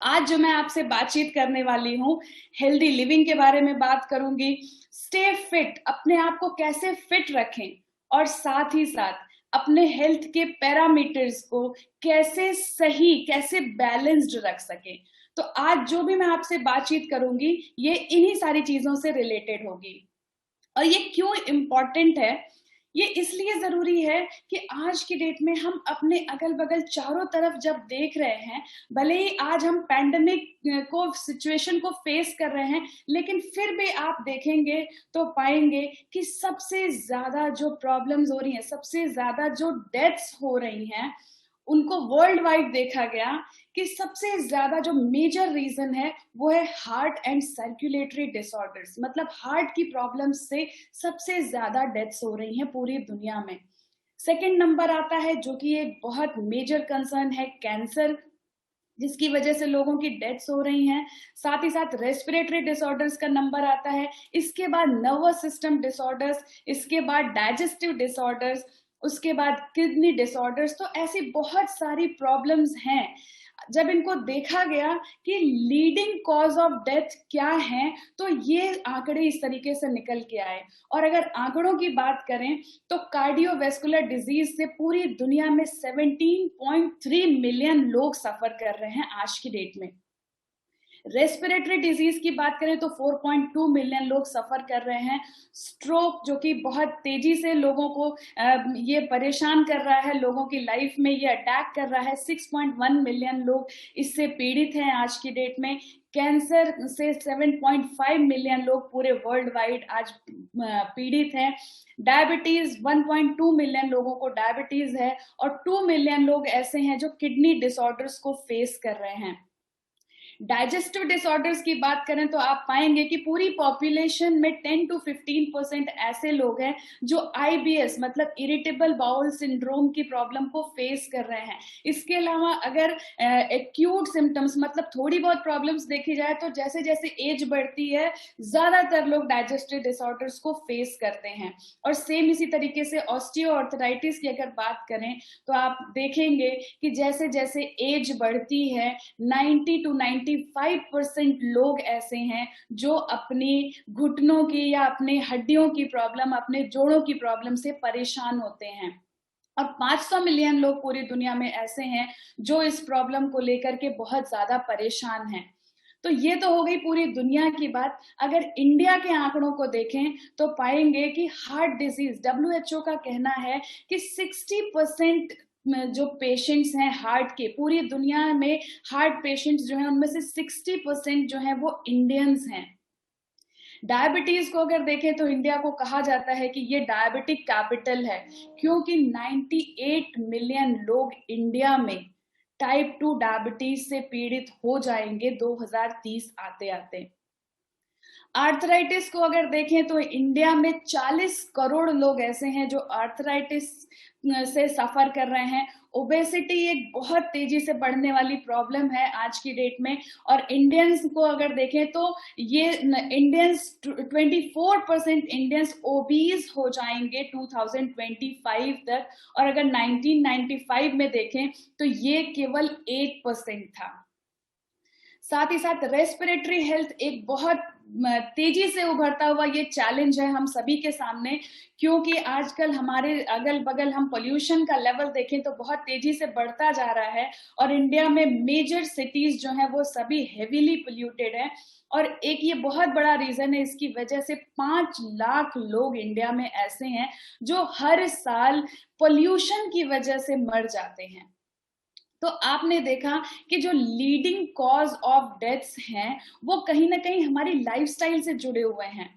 आज जो मैं आपसे बातचीत करने वाली हूँ, हेल्दी लिविंग के बारे में बात करूंगी। स्टे फिट, अपने आप को कैसे फिट रखें और साथ ही साथ अपने हेल्थ के पैरामीटर्स को कैसे सही, कैसे बैलेंस्ड रख सके। तो आज जो भी मैं आपसे बातचीत करूंगी, ये इन्हीं सारी चीजों से रिलेटेड होगी। और ये क्यों इम्पोर्टेंट है? ये इसलिए जरूरी है कि आज की डेट में हम अपने अगल बगल चारों तरफ जब देख रहे हैं, भले ही आज हम पैंडेमिक को सिचुएशन को फेस कर रहे हैं, लेकिन फिर भी आप देखेंगे तो पाएंगे कि सबसे ज्यादा जो प्रॉब्लम्स हो रही हैं, सबसे ज्यादा जो डेथ्स हो रही हैं, उनको वर्ल्ड वाइड देखा गया कि सबसे ज्यादा जो मेजर रीजन है वो है हार्ट एंड सर्कुलेटरी डिसऑर्डर्स। मतलब हार्ट की प्रॉब्लम्स से सबसे ज्यादा डेथ्स हो रही हैं पूरी दुनिया में। सेकंड नंबर आता है, जो कि एक बहुत मेजर कंसर्न है, कैंसर, जिसकी वजह से लोगों की डेथ्स हो रही हैं। साथ ही साथ रेस्पिरेटरी डिसऑर्डर्स का नंबर आता है, इसके बाद नर्वस सिस्टम डिसऑर्डर्स, इसके बाद डाइजेस्टिव डिसऑर्डर्स, उसके बाद किडनी डिसऑर्डर्स। तो ऐसी बहुत सारी प्रॉब्लम्स हैं। जब इनको देखा गया कि लीडिंग कॉज ऑफ डेथ क्या है, तो ये आंकड़े इस तरीके से निकल के आए। और अगर आंकड़ों की बात करें तो कार्डियोवेस्कुलर डिजीज से पूरी दुनिया में 17.3 मिलियन लोग सफर कर रहे हैं आज की डेट में। रेस्पिरेटरी डिजीज की बात करें तो 4.2 मिलियन लोग सफर कर रहे हैं। स्ट्रोक, जो कि बहुत तेजी से लोगों को ये परेशान कर रहा है, लोगों की लाइफ में ये अटैक कर रहा है, 6.1 मिलियन लोग इससे पीड़ित हैं आज की डेट में। कैंसर से 7.5 मिलियन लोग पूरे वर्ल्ड वाइड आज पीड़ित हैं। डायबिटीज, 1.2 मिलियन लोगों को डायबिटीज है, और 2 मिलियन लोग ऐसे हैं जो किडनी डिसऑर्डर्स को फेस कर रहे हैं। डाइजेस्टिव डिसऑर्डर्स की बात करें तो आप पाएंगे कि पूरी पॉपुलेशन में 10 to 15% ऐसे लोग हैं जो आईबीएस मतलब इरिटेबल बाउल सिंड्रोम की प्रॉब्लम को फेस कर रहे हैं। इसके अलावा अगर एक्यूट सिम्टम्स मतलब थोड़ी बहुत प्रॉब्लम्स देखी जाए तो जैसे जैसे एज बढ़ती है, ज्यादातर लोग डाइजेस्टिव डिसऑर्डर्स को फेस करते हैं। और सेम इसी तरीके से ऑस्टियोआर्थराइटिस की अगर बात करें तो आप देखेंगे कि जैसे जैसे एज बढ़ती है, 90 to 95% लोग ऐसे हैं जो अपनी घुटनों की या अपने हड्डियों की प्रॉब्लम, अपने जोड़ों की प्रॉब्लम से परेशान होते हैं। और 500 मिलियन लोग पूरी दुनिया में ऐसे हैं जो इस प्रॉब्लम को लेकर के बहुत ज्यादा परेशान हैं। तो ये तो हो गई पूरी दुनिया की बात। अगर इंडिया के आंकड़ों को देखें तो पाएंगे कि हार्ट डिजीज, डब्ल्यूएचओ का कहना है कि 60% जो पेशेंट्स हैं हार्ट के पूरी दुनिया में, हार्ट पेशेंट्स जो हैं उनमें से 60% जो हैं वो इंडियंस हैं। डायबिटीज को अगर देखें तो इंडिया को कहा जाता है कि ये डायबिटिक कैपिटल है, क्योंकि 98 मिलियन लोग इंडिया में टाइप 2 डायबिटीज से पीड़ित हो जाएंगे 2030 आते आते। आर्थराइटिस को अगर देखें तो इंडिया में 40 करोड़ लोग ऐसे हैं जो आर्थराइटिस से सफर कर रहे हैं। ओबेसिटी एक बहुत तेजी से बढ़ने वाली प्रॉब्लम है आज की डेट में। और इंडियंस को अगर देखें तो ये इंडियंस 24% इंडियंस ओबीज हो जाएंगे 2025 तक। और अगर 1995 में देखें तो ये केवल 8% था। साथ ही साथ रेस्पिरेटरी हेल्थ एक बहुत तेजी से उभरता हुआ ये चैलेंज है हम सभी के सामने, क्योंकि आजकल हमारे अगल बगल हम पोल्यूशन का लेवल देखें तो बहुत तेजी से बढ़ता जा रहा है। और इंडिया में मेजर सिटीज जो है वो सभी हेवीली पोल्यूटेड है। और एक ये बहुत बड़ा रीजन है, इसकी वजह से 5 लाख लोग इंडिया में ऐसे हैं जो हर साल पोल्यूशन की वजह से मर जाते हैं। तो आपने देखा कि जो लीडिंग कॉज ऑफ डेथ्स हैं वो कहीं ना कहीं हमारी लाइफस्टाइल से जुड़े हुए हैं।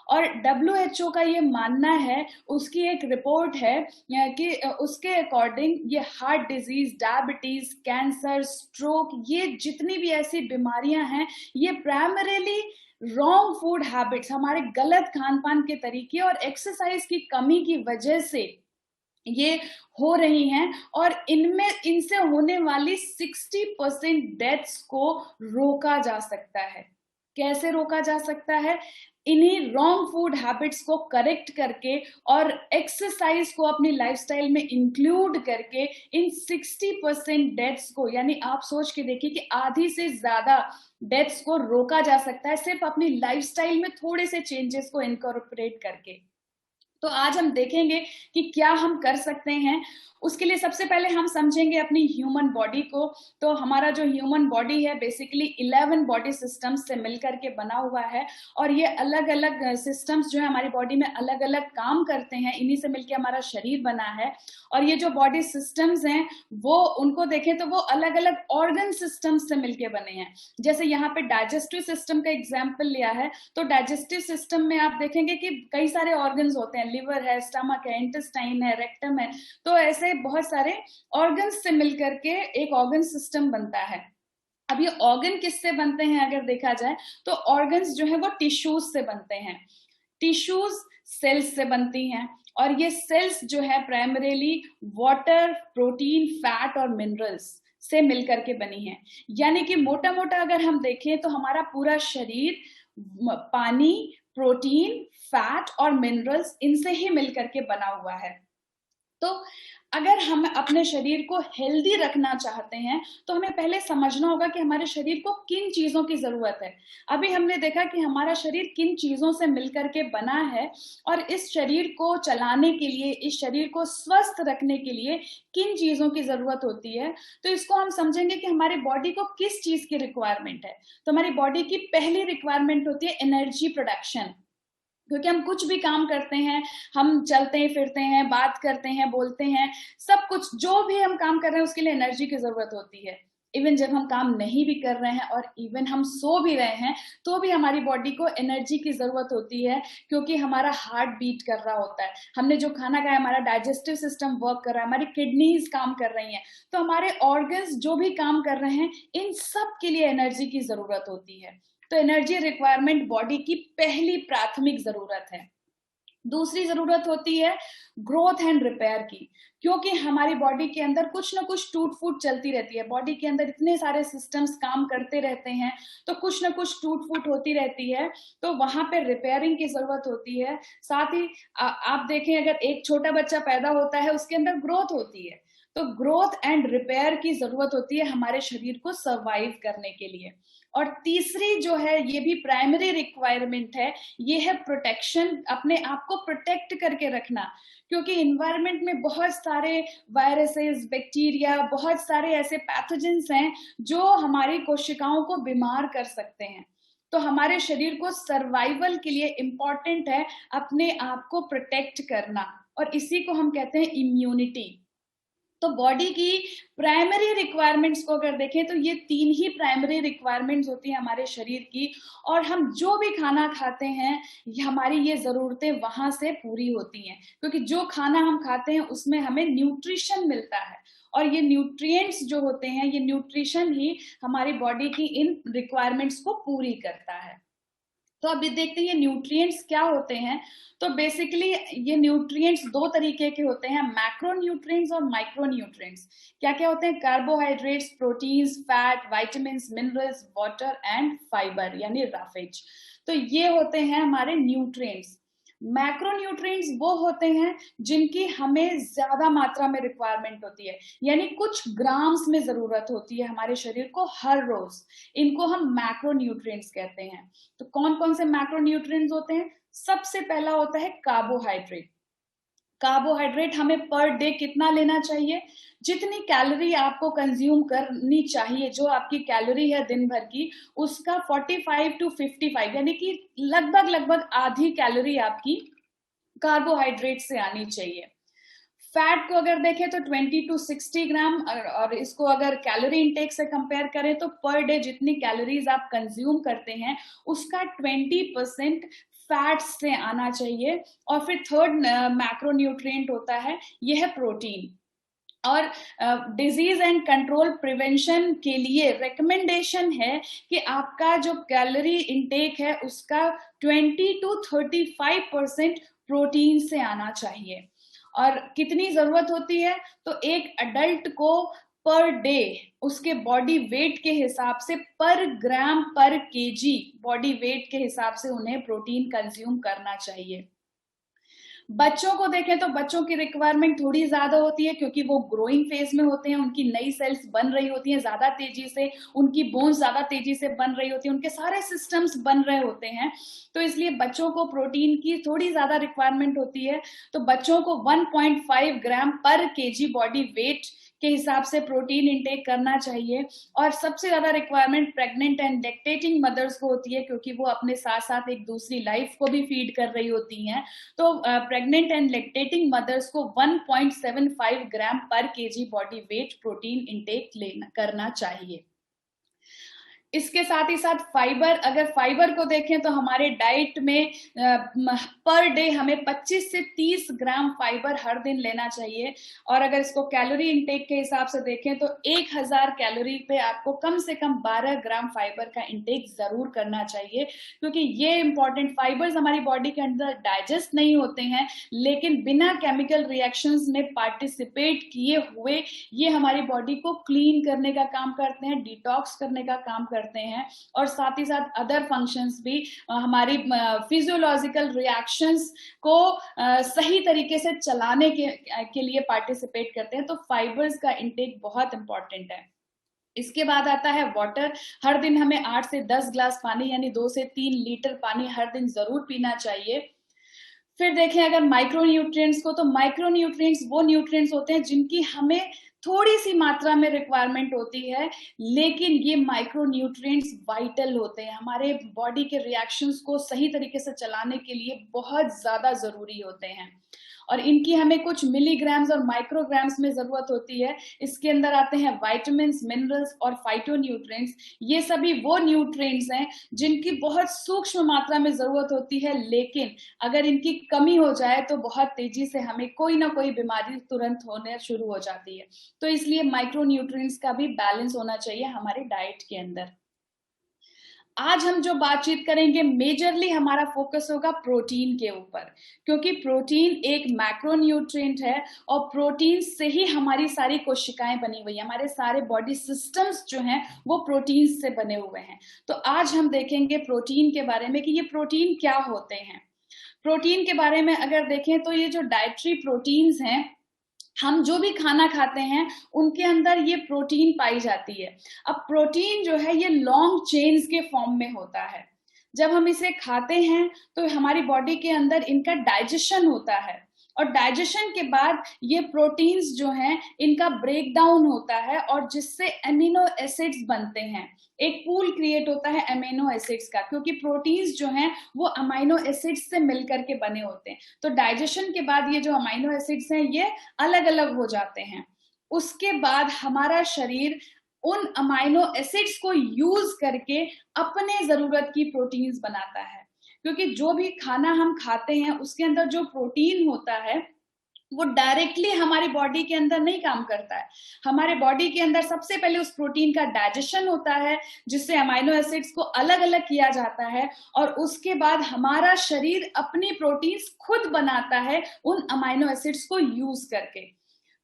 और डब्ल्यूएचओ का ये मानना है, उसकी एक रिपोर्ट है कि उसके अकॉर्डिंग ये heart disease, diabetes, cancer, stroke, ये जितनी भी ऐसी बीमारियां हैं, ये प्राइमरीली रॉन्ग फूड हैबिट्स, हमारे गलत खान पान के तरीके और एक्सरसाइज की कमी की वजह से ये हो रही हैं। और इनमें इनसे होने वाली 60% डेथ्स को रोका जा सकता है। कैसे रोका जा सकता है? इन्हीं रॉन्ग फूड हैबिट्स को करेक्ट करके और एक्सरसाइज को अपनी लाइफस्टाइल में इंक्लूड करके इन 60% डेथ्स को, यानी आप सोच के देखिए कि आधी से ज्यादा डेथ्स को रोका जा सकता है सिर्फ अपनी लाइफस्टाइल में थोड़े से चेंजेस को इनकॉर्पोरेट करके। तो आज हम देखेंगे कि क्या हम कर सकते हैं। उसके लिए सबसे पहले हम समझेंगे अपनी ह्यूमन बॉडी को। तो हमारा जो ह्यूमन बॉडी है बेसिकली 11 बॉडी सिस्टम्स से मिलकर के बना हुआ है, और ये अलग अलग सिस्टम्स जो है हमारी बॉडी में अलग अलग काम करते हैं, इन्हीं से मिलकर हमारा शरीर बना है। और ये जो बॉडी सिस्टम्स हैं वो उनको देखें तो वो अलग अलग ऑर्गन सिस्टम्स से मिलकर बने हैं। जैसे यहाँ पे डाइजेस्टिव सिस्टम का एग्जाम्पल लिया है, तो डाइजेस्टिव सिस्टम में आप देखेंगे कि कई सारे ऑर्गन्स होते हैं, लिवर है, स्टमक है, इंटेस्टाइन है, रेक्टम है। तो ऐसे बहुत सारे ऑर्गन्स से मिलकर के एक ऑर्गन सिस्टम बनता है। अब ये ऑर्गन किससे बनते हैं अगर देखा जाए तो ऑर्गन्स जो है वो टिश्यूज से बनते हैं। टिश्यूज सेल्स से बनती हैं, और ये सेल्स जो है प्राइमरीली वाटर, प्रोटीन, फैट और मिनरल्स से मिलकर के बनी है। यानी कि मोटा मोटा अगर हम देखें तो हमारा पूरा शरीर पानी, प्रोटीन, फैट और मिनरल्स इनसे ही मिलकर के बना हुआ है। तो अगर हम अपने शरीर को हेल्दी रखना चाहते हैं तो हमें पहले समझना होगा कि हमारे शरीर को किन चीजों की जरूरत है। अभी हमने देखा कि हमारा शरीर किन चीजों से मिलकर के बना है, और इस शरीर को चलाने के लिए, इस शरीर को स्वस्थ रखने के लिए किन चीजों की जरूरत होती है। तो इसको हम समझेंगे कि हमारी बॉडी को किस चीज की रिक्वायरमेंट है। तो हमारी बॉडी की पहली रिक्वायरमेंट होती है एनर्जी प्रोडक्शन, क्योंकि हम कुछ भी काम करते हैं, हम चलते हैं, फिरते हैं, बात करते हैं, बोलते हैं, सब कुछ जो भी हम काम कर रहे हैं उसके लिए एनर्जी की जरूरत होती है। इवन जब हम काम नहीं भी कर रहे हैं और इवन हम सो भी रहे हैं तो भी हमारी बॉडी को एनर्जी की जरूरत होती है, क्योंकि हमारा हार्ट बीट कर रहा होता है, हमने जो खाना खाया, हमारा डाइजेस्टिव सिस्टम वर्क कर रहा है, हमारी किडनीज काम कर रही हैं, तो हमारे ऑर्गन्स जो भी काम कर रहे हैं इन सब के लिए एनर्जी की जरूरत होती है। तो एनर्जी रिक्वायरमेंट बॉडी की पहली प्राथमिक जरूरत है। दूसरी जरूरत होती है ग्रोथ एंड रिपेयर की, क्योंकि हमारी बॉडी के अंदर कुछ ना कुछ टूट फूट चलती रहती है। बॉडी के अंदर इतने सारे सिस्टम्स काम करते रहते हैं, तो कुछ ना कुछ टूट फूट होती रहती है, तो वहां पे रिपेयरिंग की जरूरत होती है। साथ ही आप देखें, अगर एक छोटा बच्चा पैदा होता है उसके अंदर ग्रोथ होती है, तो ग्रोथ एंड रिपेयर की जरूरत होती है हमारे शरीर को सर्वाइव करने के लिए। और तीसरी जो है, ये भी प्राइमरी रिक्वायरमेंट है, ये है प्रोटेक्शन, अपने आप को प्रोटेक्ट करके रखना, क्योंकि इन्वायरमेंट में बहुत सारे वायरसेस, बैक्टीरिया, बहुत सारे ऐसे पैथोजेंस हैं जो हमारी कोशिकाओं को बीमार कर सकते हैं। तो हमारे शरीर को सर्वाइवल के लिए इंपॉर्टेंट है अपने आप को प्रोटेक्ट करना, और इसी को हम कहते हैं इम्यूनिटी। तो बॉडी की प्राइमरी रिक्वायरमेंट्स को अगर देखें तो ये 3 ही प्राइमरी रिक्वायरमेंट्स होती है हमारे शरीर की, और हम जो भी खाना खाते हैं हमारी ये जरूरतें वहां से पूरी होती हैं, क्योंकि जो खाना हम खाते हैं उसमें हमें न्यूट्रिशन मिलता है, और ये न्यूट्रिएंट्स जो होते हैं, ये न्यूट्रिशन ही हमारी बॉडी की इन रिक्वायरमेंट्स को पूरी करता है। तो अभी देखते हैं ये न्यूट्रिएंट्स क्या होते हैं। तो बेसिकली ये न्यूट्रिएंट्स 2 तरीके के होते हैं, मैक्रो न्यूट्रिएंट्स और माइक्रो न्यूट्रिएंट्स। क्या क्या होते हैं? Carbohydrates, proteins, fat, vitamins, minerals, water and fibre यानी रफेज। तो ये होते हैं हमारे न्यूट्रिएंट्स। मैक्रो न्यूट्रिएंट्स वो होते हैं जिनकी हमें ज्यादा मात्रा में रिक्वायरमेंट होती है, यानी कुछ ग्राम्स में जरूरत होती है हमारे शरीर को हर रोज, इनको हम मैक्रो न्यूट्रिएंट्स कहते हैं। तो कौन कौन से मैक्रो न्यूट्रिएंट्स होते हैं? सबसे पहला होता है कार्बोहाइड्रेट। कार्बोहाइड्रेट हमें पर डे कितना लेना चाहिए? जितनी कैलोरी आपको कंज्यूम करनी चाहिए, जो आपकी कैलोरी है दिन भर की, उसका 45 to 55 यानी कि लगभग आधी कैलोरी आपकी कार्बोहाइड्रेट से आनी चाहिए। फैट को अगर देखें तो 20 to 60 ग्राम, और इसको अगर कैलोरी इंटेक से कंपेयर करें तो पर डे जितनी कैलोरीज आप कंज्यूम करते हैं उसका 20% फैट्स से आना चाहिए। और फिर थर्ड मैक्रोन्यूट्रिएंट होता है, यह है प्रोटीन। और डिजीज एंड कंट्रोल प्रिवेंशन के लिए रिकमेंडेशन है कि आपका जो कैलोरी इंटेक है उसका 20 to 35% प्रोटीन से आना चाहिए। और कितनी जरूरत होती है? तो एक अडल्ट को पर डे उसके बॉडी वेट के हिसाब से, पर ग्राम पर केजी बॉडी वेट के हिसाब से उन्हें प्रोटीन कंज्यूम करना चाहिए। बच्चों को देखें तो बच्चों की रिक्वायरमेंट थोड़ी ज्यादा होती है, क्योंकि वो ग्रोइंग फेज में होते हैं, उनकी नई सेल्स बन रही होती हैं ज्यादा तेजी से, उनकी बोन्स ज्यादा तेजी से बन रही होती है, उनके सारे सिस्टम्स बन रहे होते हैं, तो इसलिए बच्चों को प्रोटीन की थोड़ी ज्यादा रिक्वायरमेंट होती है। तो बच्चों को 1.5 ग्राम पर केजी बॉडी वेट के हिसाब से प्रोटीन इंटेक करना चाहिए। और सबसे ज्यादा requirement pregnant and lactating mothers को होती है, क्योंकि वो अपने साथ साथ एक दूसरी लाइफ को भी फीड कर रही होती हैं। तो प्रेग्नेंट एंड लैक्टेटिंग मदर्स को 1.75 ग्राम पर KG body weight protein intake लेना करना चाहिए। इसके साथ ही साथ फाइबर, अगर फाइबर को देखें तो हमारे डाइट में पर डे हमें 25 से 30 ग्राम फाइबर हर दिन लेना चाहिए। और अगर इसको कैलोरी इंटेक के हिसाब से देखें तो 1000 कैलोरी पे आपको कम से कम 12 ग्राम फाइबर का इंटेक जरूर करना चाहिए, क्योंकि ये इंपॉर्टेंट फाइबर्स हमारी बॉडी के अंदर डाइजेस्ट नहीं होते हैं, लेकिन बिना केमिकल रिएक्शंस में पार्टिसिपेट किए हुए ये हमारी बॉडी को क्लीन करने का काम करते हैं, डिटॉक्स करने का काम करते हैं, और साथ ही साथ अदर फंक्शंस भी हमारी फिजियोलॉजिकल रिएक्शंस को सही तरीके से चलाने के लिए पार्टिसिपेट करते हैं। तो फाइबर्स का इंटेक बहुत इंपॉर्टेंट है। इसके बाद आता है वाटर। हर दिन हमें 8 से 10 ग्लास पानी यानी 2 से 3 लीटर पानी हर दिन जरूर पीना चाहिए। फिर देखें अगर माइक्रो न्यूट्रिएंट्स को, तो माइक्रो न्यूट्रिएंट्स वो न्यूट्रिएंट्स होते हैं जिनकी हमें थोड़ी सी मात्रा में रिक्वायरमेंट होती है, लेकिन ये माइक्रो न्यूट्रिएंट्स वाइटल होते हैं, हमारे बॉडी के रिएक्शंस को सही तरीके से चलाने के लिए बहुत ज्यादा जरूरी होते हैं, और इनकी हमें कुछ मिलीग्राम्स और माइक्रोग्राम्स में जरूरत होती है। इसके अंदर आते हैं विटामिन्स, मिनरल्स और फाइटोन्यूट्रिएंट्स। ये सभी वो न्यूट्रिएंट्स हैं जिनकी बहुत सूक्ष्म मात्रा में जरूरत होती है, लेकिन अगर इनकी कमी हो जाए तो बहुत तेजी से हमें कोई ना कोई बीमारी तुरंत होने शुरू हो जाती है। तो इसलिए माइक्रो न्यूट्रिएंट्स का भी बैलेंस होना चाहिए हमारे डाइट के अंदर। आज हम जो बातचीत करेंगे मेजरली हमारा फोकस होगा प्रोटीन के ऊपर, क्योंकि प्रोटीन एक मैक्रो न्यूट्रिएंट है और प्रोटीन से ही हमारी सारी कोशिकाएं बनी हुई है, हमारे सारे बॉडी सिस्टम्स जो हैं वो प्रोटीन से बने हुए हैं। तो आज हम देखेंगे प्रोटीन के बारे में कि ये प्रोटीन क्या होते हैं। प्रोटीन के बारे में अगर देखें तो ये जो डाइटरी प्रोटीन्स हैं, हम जो भी खाना खाते हैं उनके अंदर ये प्रोटीन पाई जाती है। अब प्रोटीन जो है ये लॉन्ग चेन्स के फॉर्म में होता है। जब हम इसे खाते हैं तो हमारी बॉडी के अंदर इनका डाइजेशन होता है, और डाइजेशन के बाद ये प्रोटीन्स जो हैं इनका ब्रेक डाउन होता है, और जिससे एमिनो एसिड्स बनते हैं। एक पूल क्रिएट होता है एमिनो एसिड्स का, क्योंकि प्रोटीन्स जो हैं वो अमाइनो एसिड्स से मिलकर के बने होते हैं। तो डाइजेशन के बाद ये जो अमाइनो एसिड्स हैं ये अलग अलग हो जाते हैं। उसके बाद हमारा शरीर उन अमाइनो एसिड्स को यूज करके अपने जरूरत की प्रोटीन्स बनाता है, क्योंकि जो भी खाना हम खाते हैं उसके अंदर जो प्रोटीन होता है वो डायरेक्टली हमारी बॉडी के अंदर नहीं काम करता है। हमारे बॉडी के अंदर सबसे पहले उस प्रोटीन का डाइजेशन होता है, जिससे अमाइनो एसिड्स को अलग अलग किया जाता है, और उसके बाद हमारा शरीर अपनी प्रोटीन्स खुद बनाता है उन अमाइनो एसिड्स को यूज करके।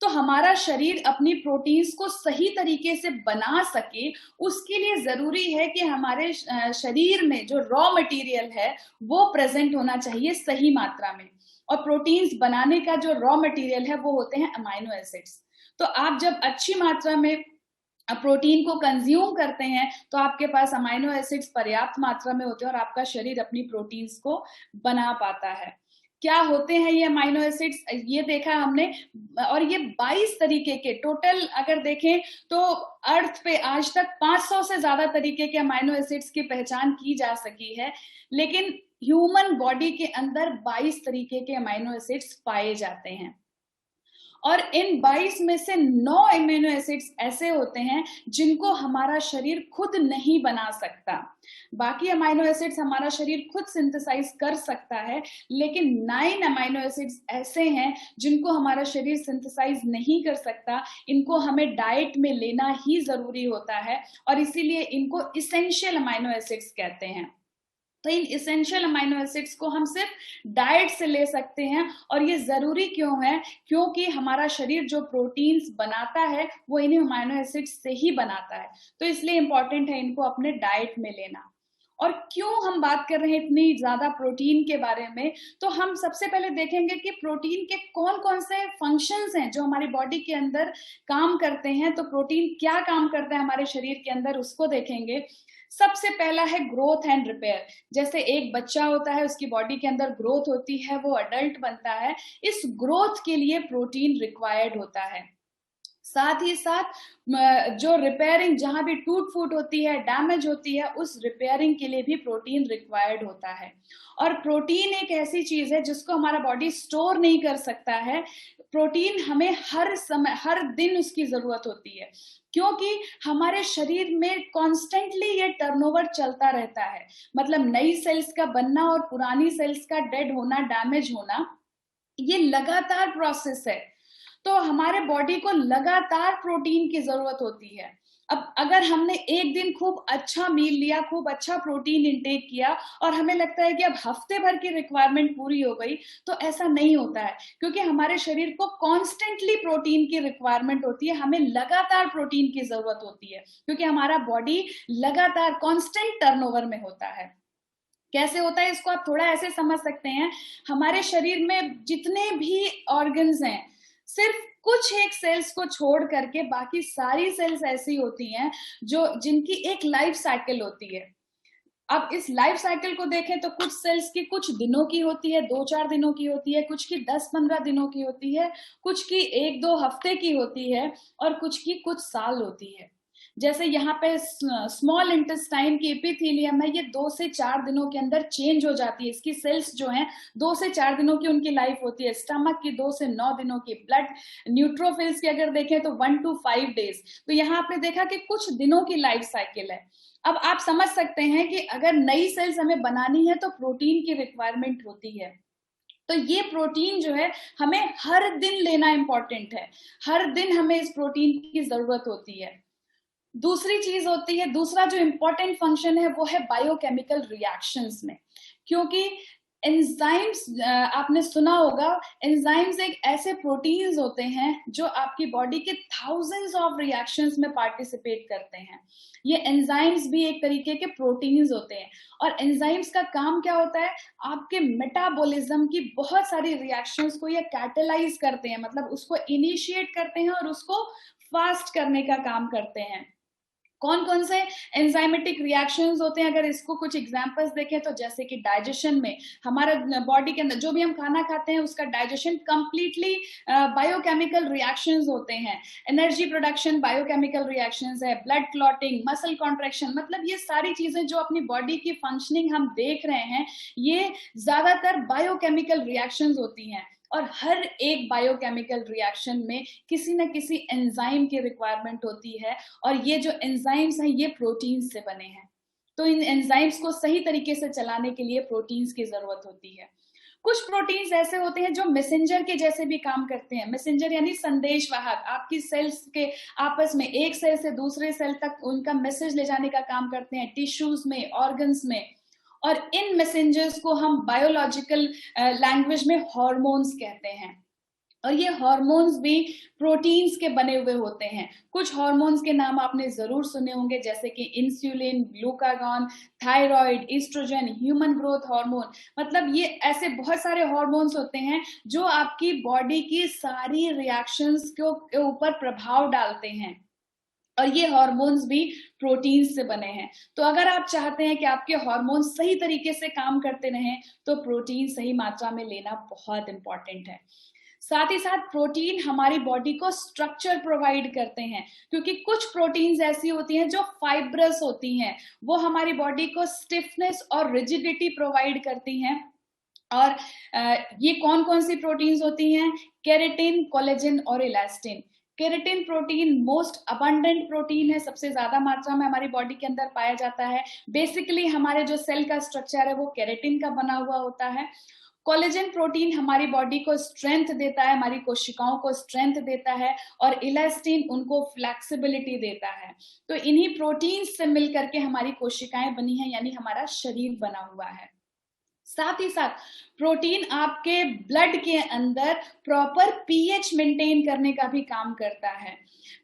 तो हमारा शरीर अपनी प्रोटीन्स को सही तरीके से बना सके, उसके लिए जरूरी है कि हमारे शरीर में जो रॉ मटेरियल है वो प्रेजेंट होना चाहिए सही मात्रा में। और प्रोटीन्स बनाने का जो रॉ मटेरियल है वो होते हैं अमाइनो एसिड्स। तो आप जब अच्छी मात्रा में प्रोटीन को कंज्यूम करते हैं तो आपके पास अमाइनो एसिड्स पर्याप्त मात्रा में होते हैं और आपका शरीर अपनी प्रोटीन्स को बना पाता है। क्या होते हैं ये अमाइनो एसिड्स, ये देखा हमने, और ये 22 तरीके के टोटल अगर देखें तो अर्थ पे आज तक 500 से ज्यादा तरीके के अमाइनो एसिड्स की पहचान की जा सकी है, लेकिन ह्यूमन बॉडी के अंदर 22 तरीके के अमाइनो एसिड्स पाए जाते हैं। और इन 22 में से 9 अमीनो एसिड्स ऐसे होते हैं जिनको हमारा शरीर खुद नहीं बना सकता। बाकी अमीनो एसिड्स हमारा शरीर खुद सिंथेसाइज कर सकता है, लेकिन 9 अमीनो एसिड्स ऐसे हैं जिनको हमारा शरीर सिंथेसाइज नहीं कर सकता। इनको हमें डाइट में लेना ही जरूरी होता है और इसीलिए इनको इसेंशियल अमीनो एसिड्स कहते हैं। तो इन इसेंशियल अमाइनो एसिड्स को हम सिर्फ डाइट से ले सकते हैं। और ये जरूरी क्यों है? क्योंकि हमारा शरीर जो प्रोटीन्स बनाता है वो इन्हीं अमाइनो एसिड्स से ही बनाता है, तो इसलिए इंपॉर्टेंट है इनको अपने डाइट में लेना। और क्यों हम बात कर रहे हैं इतनी ज्यादा प्रोटीन के बारे में, तो हम सबसे पहले देखेंगे कि प्रोटीन के कौन कौन से फंक्शंस हैं जो हमारी बॉडी के अंदर काम करते हैं। तो प्रोटीन क्या काम करता है हमारे शरीर के अंदर, उसको देखेंगे। सबसे पहला है ग्रोथ एंड रिपेयर। जैसे एक बच्चा होता है, उसकी बॉडी के अंदर ग्रोथ होती है, वो अडल्ट बनता है, इस ग्रोथ के लिए प्रोटीन रिक्वायर्ड होता है। साथ ही साथ जो रिपेयरिंग, जहां भी टूट फूट होती है, डैमेज होती है, उस रिपेयरिंग के लिए भी प्रोटीन रिक्वायर्ड होता है। और प्रोटीन एक ऐसी चीज है जिसको हमारा बॉडी स्टोर नहीं कर सकता है। प्रोटीन हमें हर समय, हर दिन उसकी जरूरत होती है, क्योंकि हमारे शरीर में कॉन्स्टेंटली ये टर्नओवर चलता रहता है। मतलब नई सेल्स का बनना और पुरानी सेल्स का डेड होना, डैमेज होना, ये लगातार प्रोसेस है। तो हमारे बॉडी को लगातार प्रोटीन की जरूरत होती है। अब अगर हमने एक दिन खूब अच्छा मील लिया, खूब अच्छा प्रोटीन इंटेक किया, और हमें लगता है कि अब हफ्ते भर की रिक्वायरमेंट पूरी हो गई, तो ऐसा नहीं होता है, क्योंकि हमारे शरीर को कॉन्स्टेंटली प्रोटीन की रिक्वायरमेंट होती है। हमें लगातार प्रोटीन की जरूरत होती है, क्योंकि हमारा बॉडी लगातार कॉन्स्टेंट टर्नओवर में होता है। कैसे होता है इसको आप थोड़ा ऐसे समझ सकते हैं। हमारे शरीर में जितने भी ऑर्गन्स हैं, सिर्फ कुछ एक सेल्स को छोड़ करके बाकी सारी सेल्स ऐसी होती हैं जो जिनकी एक लाइफ साइकिल होती है। अब इस लाइफ साइकिल को देखें तो कुछ सेल्स की कुछ दिनों की होती है, 2-4 दिनों की होती है, कुछ की 10-15 दिनों की होती है, कुछ की 1-2 हफ्ते की होती है, और कुछ की कुछ साल होती है। जैसे यहाँ पे स्मॉल इंटेस्टाइन की एपिथेलियम है, ये 2 से 4 दिनों के अंदर चेंज हो जाती है। इसकी सेल्स जो हैं 2 से 4 दिनों की उनकी लाइफ होती है। स्टमक की 2 से 9 दिनों की। ब्लड न्यूट्रोफिल्स की अगर देखें तो 1 to 5 डेज। तो यहाँ आपने देखा कि कुछ दिनों की लाइफ साइकिल है। अब आप समझ सकते हैं कि अगर नई सेल्स हमें बनानी है तो प्रोटीन की रिक्वायरमेंट होती है। तो ये प्रोटीन जो है हमें हर दिन लेना इंपॉर्टेंट है। हर दिन हमें इस प्रोटीन की जरूरत होती है। दूसरी चीज होती है, दूसरा जो इंपॉर्टेंट फंक्शन है वो है बायोकेमिकल रिएक्शंस में। क्योंकि एंजाइम्स, आपने सुना होगा, एंजाइम्स एक ऐसे प्रोटीन्स होते हैं जो आपकी बॉडी के थाउजेंड्स ऑफ रिएक्शंस में पार्टिसिपेट करते हैं। ये एंजाइम्स भी एक तरीके के प्रोटीन्स होते हैं। और एंजाइम्स का काम क्या होता है? आपके मेटाबॉलिज्म की बहुत सारी रिएक्शंस को ये कैटेलाइज करते हैं, मतलब उसको इनिशिएट करते हैं और उसको फास्ट करने का काम करते हैं। कौन कौन से एंजाइमेटिक रिएक्शंस होते हैं, अगर इसको कुछ एग्जांपल्स देखें तो जैसे कि डाइजेशन में, हमारा बॉडी के अंदर जो भी हम खाना खाते हैं उसका डाइजेशन कंप्लीटली बायोकेमिकल रिएक्शंस होते हैं। एनर्जी प्रोडक्शन बायोकेमिकल रिएक्शंस है, ब्लड क्लॉटिंग, मसल कॉन्ट्रैक्शन, मतलब ये सारी चीजें जो अपनी बॉडी की फंक्शनिंग हम देख रहे हैं, ये ज्यादातर बायोकेमिकल रिएक्शंस होती हैं। और हर एक बायोकेमिकल रिएक्शन में किसी न किसी एंजाइम की रिक्वायरमेंट होती है, और ये जो एंजाइम्स हैं ये प्रोटीन से बने हैं। तो इन एंजाइम्स को सही तरीके से चलाने के लिए प्रोटीन्स की जरूरत होती है। कुछ प्रोटीन्स ऐसे होते हैं जो मैसेंजर के जैसे भी काम करते हैं। मैसेंजर यानी संदेशवाहक, आपकी सेल्स के आपस में एक सेल से दूसरे सेल तक उनका मैसेज ले जाने का काम करते हैं, टिश्यूज में, ऑर्गन्स में। और इन मैसेंजर्स को हम बायोलॉजिकल लैंग्वेज में हार्मोन्स कहते हैं। और ये हार्मोन्स भी प्रोटीन्स के बने हुए होते हैं। कुछ हार्मोन्स के नाम आपने जरूर सुने होंगे, जैसे कि insulin, glucagon, thyroid, oestrogen, human growth hormone. मतलब ये ऐसे बहुत सारे हार्मोन्स होते हैं जो आपकी बॉडी की सारी रिएक्शंस के ऊपर प्रभाव डालते हैं, और ये हार्मोन्स भी प्रोटीन से बने हैं। तो अगर आप चाहते हैं कि आपके हार्मोन्स सही तरीके से काम करते रहें, तो प्रोटीन सही मात्रा में लेना बहुत इंपॉर्टेंट है। साथ ही साथ प्रोटीन हमारी बॉडी को स्ट्रक्चर प्रोवाइड करते हैं, क्योंकि कुछ प्रोटीन्स ऐसी होती हैं जो फाइब्रस होती हैं, वो हमारी बॉडी को स्टिफनेस और रिजिडिटी प्रोवाइड करती हैं। और ये कौन कौन सी प्रोटीन्स होती हैं? केराटिन, कोलेजन और elastin. Keratin protein most abundant protein है, सबसे ज्यादा मात्रा में हमारी बॉडी के अंदर पाया जाता है। बेसिकली हमारे जो सेल का स्ट्रक्चर है वो केराटिन का बना हुआ होता है। कोलेजन प्रोटीन हमारी बॉडी को स्ट्रेंथ देता है, हमारी कोशिकाओं को स्ट्रेंथ देता है, और इलास्टिन उनको फ्लेक्सिबिलिटी देता है। तो इन्हीं प्रोटीन से मिलकर के हमारी कोशिकाएं बनी हैं, यानी हमारा शरीर बना हुआ है। साथ ही साथ प्रोटीन आपके ब्लड के अंदर प्रॉपर पीएच मेंटेन करने का भी काम करता है।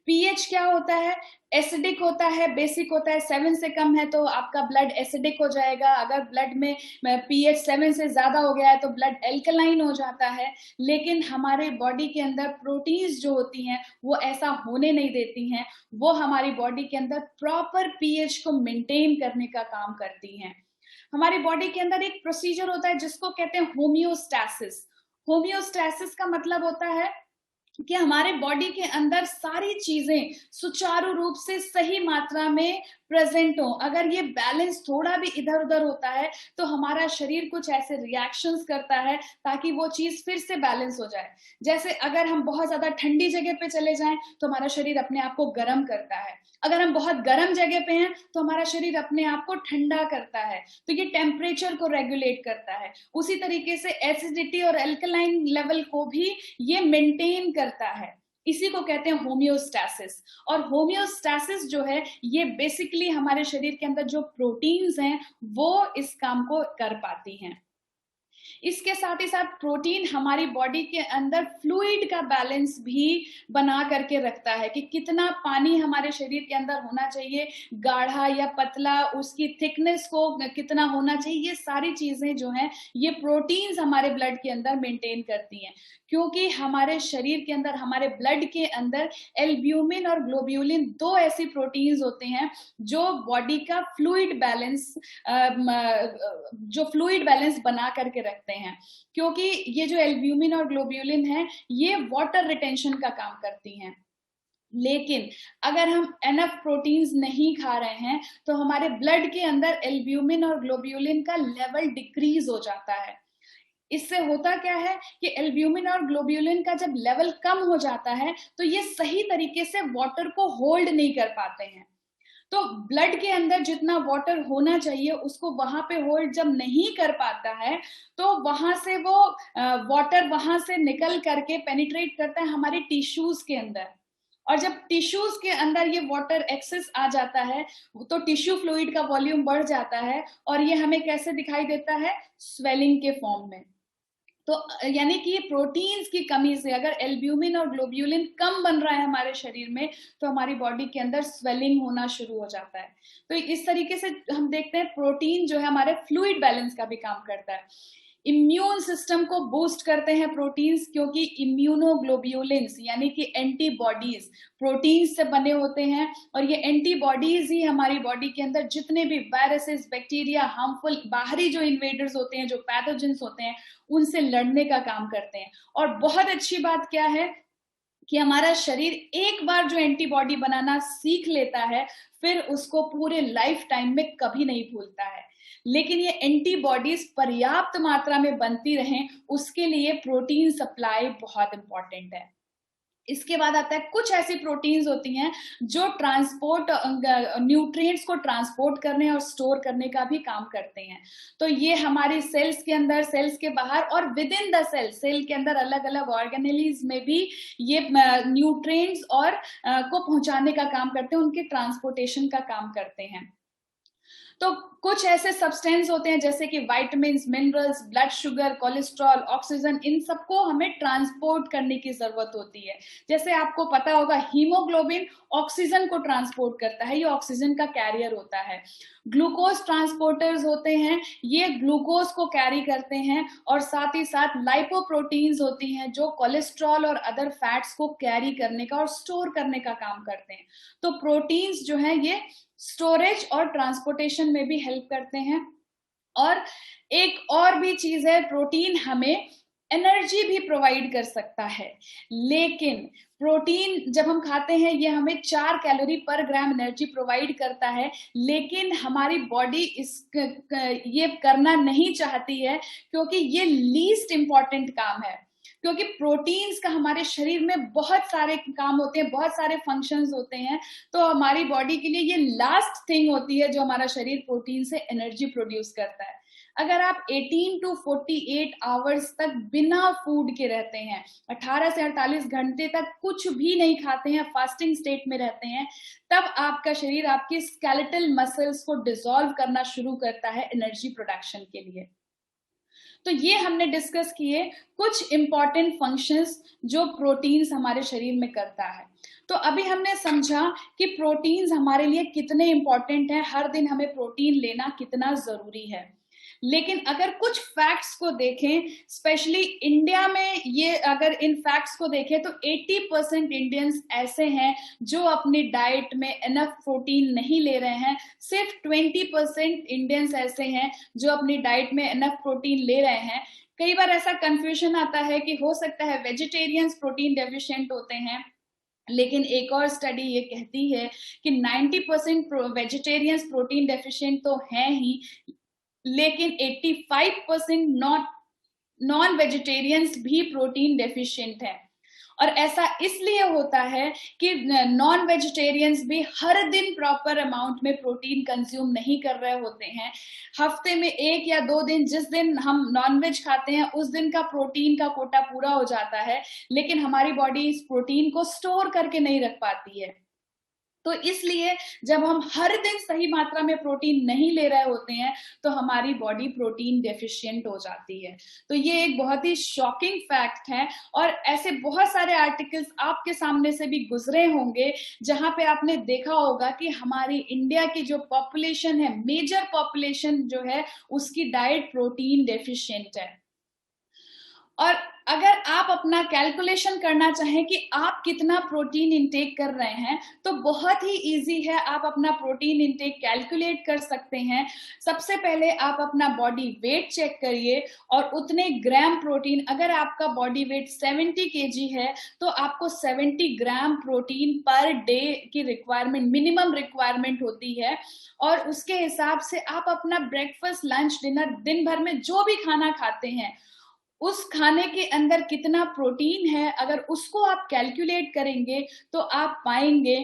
पीएच क्या होता है? एसिडिक होता है, बेसिक होता है। 7 से कम है तो आपका ब्लड एसिडिक हो जाएगा, अगर ब्लड में पीएच 7 से ज्यादा हो गया है तो ब्लड एल्कलाइन हो जाता है। लेकिन हमारे बॉडी के अंदर प्रोटीन्स जो होती हैं वो ऐसा होने नहीं देती हैं, वो हमारी बॉडी के अंदर प्रॉपर पीएच को मेंटेन करने का काम करती हैं। हमारी बॉडी के अंदर एक प्रोसीजर होता है जिसको कहते हैं होमियोस्टैसिस। होमियोस्टैसिस का मतलब होता है कि हमारे बॉडी के अंदर सारी चीजें सुचारू रूप से सही मात्रा में प्रेजेंट हो। अगर ये बैलेंस थोड़ा भी इधर उधर होता है तो हमारा शरीर कुछ ऐसे रिएक्शंस करता है ताकि वो चीज फिर से बैलेंस हो जाए। जैसे अगर हम बहुत ज्यादा ठंडी जगह पे चले जाएं तो हमारा शरीर अपने आप को गर्म करता है, अगर हम बहुत गर्म जगह पे हैं तो हमारा शरीर अपने आप को ठंडा करता है, तो ये टेम्परेचर को रेगुलेट करता है। उसी तरीके से एसिडिटी और एल्कलाइन लेवल को भी ये मेंटेन करता है, इसी को कहते हैं होमियोस्टैसिस। और होमियोस्टैसिस जो है ये बेसिकली हमारे शरीर के अंदर जो प्रोटीन्स हैं वो इस काम को कर पाती हैं। इसके साथ ही साथ प्रोटीन हमारी बॉडी के अंदर फ्लूइड का बैलेंस भी बना करके रखता है कि कितना पानी हमारे शरीर के अंदर होना चाहिए, गाढ़ा या पतला, उसकी थिकनेस को कितना होना चाहिए, ये सारी चीजें जो हैं ये प्रोटीन्स हमारे ब्लड के अंदर मेंटेन करती हैं। क्योंकि हमारे शरीर के अंदर, हमारे ब्लड के अंदर एल्ब्यूमिन और ग्लोब्यूलिन दो ऐसी प्रोटीन्स होते हैं जो बॉडी का फ्लूइड बैलेंस बना करके रखते हैं। क्योंकि ये जो एल्ब्यूमिन और ग्लोब्यूलिन है ये वाटर रिटेंशन का काम करती हैं। लेकिन अगर हम एनफ प्रोटीन्स नहीं खा रहे हैं तो हमारे ब्लड के अंदर एल्ब्यूमिन और ग्लोब्यूलिन का लेवल डिक्रीज हो जाता है। इससे होता क्या है कि एल्ब्यूमिन और ग्लोब्यूलिन का जब लेवल कम हो जाता है तो ये सही तरीके से वाटर को होल्ड नहीं कर पाते हैं। तो ब्लड के अंदर जितना वाटर होना चाहिए उसको वहां पे होल्ड जब नहीं कर पाता है तो वहां से वो वाटर वहां से निकल करके पेनिट्रेट करता है हमारे टिश्यूज के अंदर। और जब टिश्यूज के अंदर ये वाटर एक्सेस आ जाता है तो टिश्यू फ्लूइड का वॉल्यूम बढ़ जाता है और ये हमें कैसे दिखाई देता है? स्वेलिंग के फॉर्म में। तो यानी कि प्रोटीन्स की कमी से अगर एल्ब्यूमिन और ग्लोब्यूलिन कम बन रहा है हमारे शरीर में तो हमारी बॉडी के अंदर स्वेलिंग होना शुरू हो जाता है। तो इस तरीके से हम देखते हैं प्रोटीन जो है हमारे फ्लूइड बैलेंस का भी काम करता है। इम्यून सिस्टम को बूस्ट करते हैं प्रोटीन्स, क्योंकि इम्यूनोग्लोब्यूलिन्स यानी कि एंटीबॉडीज प्रोटीन्स से बने होते हैं और ये एंटीबॉडीज ही हमारी बॉडी के अंदर जितने भी वायरसेस, बैक्टीरिया, हार्मफुल बाहरी जो इन्वेडर्स होते हैं, जो पैथोजेंस होते हैं, उनसे लड़ने का काम करते हैं। और बहुत अच्छी बात क्या है कि हमारा शरीर एक बार जो एंटीबॉडी बनाना सीख लेता है फिर उसको पूरे लाइफ टाइम में कभी नहीं भूलता है। लेकिन ये एंटीबॉडीज पर्याप्त मात्रा में बनती रहें उसके लिए प्रोटीन सप्लाई बहुत इंपॉर्टेंट है। इसके बाद आता है कुछ ऐसी प्रोटीन्स होती हैं जो ट्रांसपोर्ट न्यूट्रिएंट्स को ट्रांसपोर्ट करने और स्टोर करने का भी काम करते हैं। तो ये हमारी सेल्स के अंदर, सेल्स के बाहर और विद इन द सेल के अंदर अलग अलग ऑर्गेनेलीज में भी ये न्यूट्रिएंट्स और को पहुंचाने का काम करते हैं, उनके ट्रांसपोर्टेशन का काम करते हैं। तो कुछ ऐसे सब्सटेंस होते हैं जैसे कि vitamins, minerals, blood sugar, cholesterol, oxygen, इन सबको हमें ट्रांसपोर्ट करने की जरूरत होती है। जैसे आपको पता होगा हीमोग्लोबिन ऑक्सीजन को ट्रांसपोर्ट करता है, ये ऑक्सीजन का कैरियर होता है। ग्लूकोज ट्रांसपोर्टर्स होते हैं, ये ग्लूकोज को कैरी करते हैं। और साथ ही साथ लाइपोप्रोटीन्स होती हैं जो कोलेस्ट्रॉल और अदर फैट्स को कैरी करने का और स्टोर करने का काम करते हैं। तो प्रोटीन्स जो है ये स्टोरेज और ट्रांसपोर्टेशन में भी हेल्प करते हैं। और एक और भी चीज है, प्रोटीन हमें एनर्जी भी प्रोवाइड कर सकता है। लेकिन प्रोटीन जब हम खाते हैं ये हमें 4 कैलोरी पर ग्राम एनर्जी प्रोवाइड करता है, लेकिन हमारी बॉडी ये करना नहीं चाहती है क्योंकि ये लीस्ट इंपॉर्टेंट काम है। क्योंकि प्रोटीन्स का हमारे शरीर में बहुत सारे काम होते हैं, बहुत सारे फंक्शंस होते हैं। तो हमारी बॉडी के लिए ये लास्ट थिंग होती है जो हमारा शरीर प्रोटीन से एनर्जी प्रोड्यूस करता है। अगर आप 18 to 48 आवर्स तक बिना फूड के रहते हैं, 18 से 48 घंटे तक कुछ भी नहीं खाते हैं, फास्टिंग स्टेट में रहते हैं, तब आपका शरीर आपके स्केलेटल मसल्स को डिसॉल्व करना शुरू करता है एनर्जी प्रोडक्शन के लिए। तो ये हमने डिस्कस किए कुछ इंपॉर्टेंट फंक्शंस जो प्रोटीन्स हमारे शरीर में करता है। तो अभी हमने समझा कि प्रोटीन्स हमारे लिए कितने इंपॉर्टेंट हैं, हर दिन हमें प्रोटीन लेना कितना जरूरी है। लेकिन अगर कुछ फैक्ट्स को देखें, स्पेशली इंडिया में, ये अगर इन फैक्ट्स को देखें तो 80% इंडियंस ऐसे हैं जो अपनी डाइट में इनफ प्रोटीन नहीं ले रहे हैं। सिर्फ 20% इंडियंस ऐसे हैं जो अपनी डाइट में इनफ प्रोटीन ले रहे हैं। कई बार ऐसा कंफ्यूजन आता है कि हो सकता है वेजिटेरियंस प्रोटीन डेफिशिएंट होते हैं, लेकिन एक और स्टडी ये कहती है कि 90% वेजिटेरियंस प्रोटीन डेफिशिएंट तो हैं ही, लेकिन 85% नॉन वेजिटेरियंस भी प्रोटीन डेफिशिएंट है। और ऐसा इसलिए होता है कि नॉन वेजिटेरियंस भी हर दिन प्रॉपर अमाउंट में प्रोटीन कंज्यूम नहीं कर रहे होते हैं। हफ्ते में 1 या 2 दिन, जिस दिन हम नॉन वेज खाते हैं उस दिन का प्रोटीन का कोटा पूरा हो जाता है, लेकिन हमारी बॉडी इस प्रोटीन को स्टोर करके नहीं रख पाती है। तो इसलिए जब हम हर दिन सही मात्रा में प्रोटीन नहीं ले रहे होते हैं तो हमारी बॉडी प्रोटीन डेफिशिएंट हो जाती है। तो ये एक बहुत ही शॉकिंग फैक्ट है, और ऐसे बहुत सारे आर्टिकल्स आपके सामने से भी गुजरे होंगे जहां पे आपने देखा होगा कि हमारी इंडिया की जो पॉपुलेशन है, मेजर पॉपुलेशन जो है, उसकी डाइट प्रोटीन डेफिशिएंट है। और अगर आप अपना कैलकुलेशन करना चाहें कि आप कितना प्रोटीन इंटेक कर रहे हैं, तो बहुत ही इजी है, आप अपना प्रोटीन इंटेक कैलकुलेट कर सकते हैं। सबसे पहले आप अपना बॉडी वेट चेक करिए और उतने ग्राम प्रोटीन, अगर आपका बॉडी वेट 70 kg है तो आपको 70 ग्राम प्रोटीन पर डे की रिक्वायरमेंट, मिनिमम रिक्वायरमेंट होती है। और उसके हिसाब से आप अपना ब्रेकफास्ट, लंच, डिनर, दिन भर में जो भी खाना खाते हैं उस खाने के अंदर कितना प्रोटीन है, अगर उसको आप कैलकुलेट करेंगे तो आप पाएंगे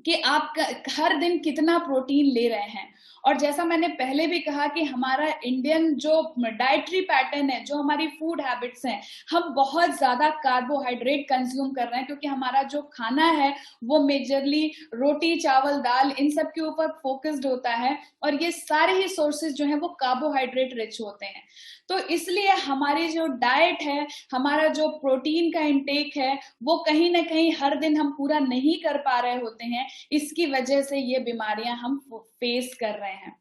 कि आप हर दिन कितना प्रोटीन ले रहे हैं। और जैसा मैंने पहले भी कहा कि हमारा इंडियन जो डाइटरी पैटर्न है, जो हमारी फूड हैबिट्स हैं, हम बहुत ज्यादा कार्बोहाइड्रेट कंज्यूम कर रहे हैं, क्योंकि हमारा जो खाना है वो मेजरली रोटी, चावल, दाल, इन सब के ऊपर फोकस्ड होता है, और ये सारे ही सोर्सेज जो हैं वो कार्बोहाइड्रेट रिच होते हैं। तो इसलिए हमारी जो डाइट है, हमारा जो प्रोटीन का इंटेक है, वो कहीं ना कहीं हर दिन हम पूरा नहीं कर पा रहे होते हैं। इसकी वजह से ये बीमारियां हम फेस कर रहे हैं।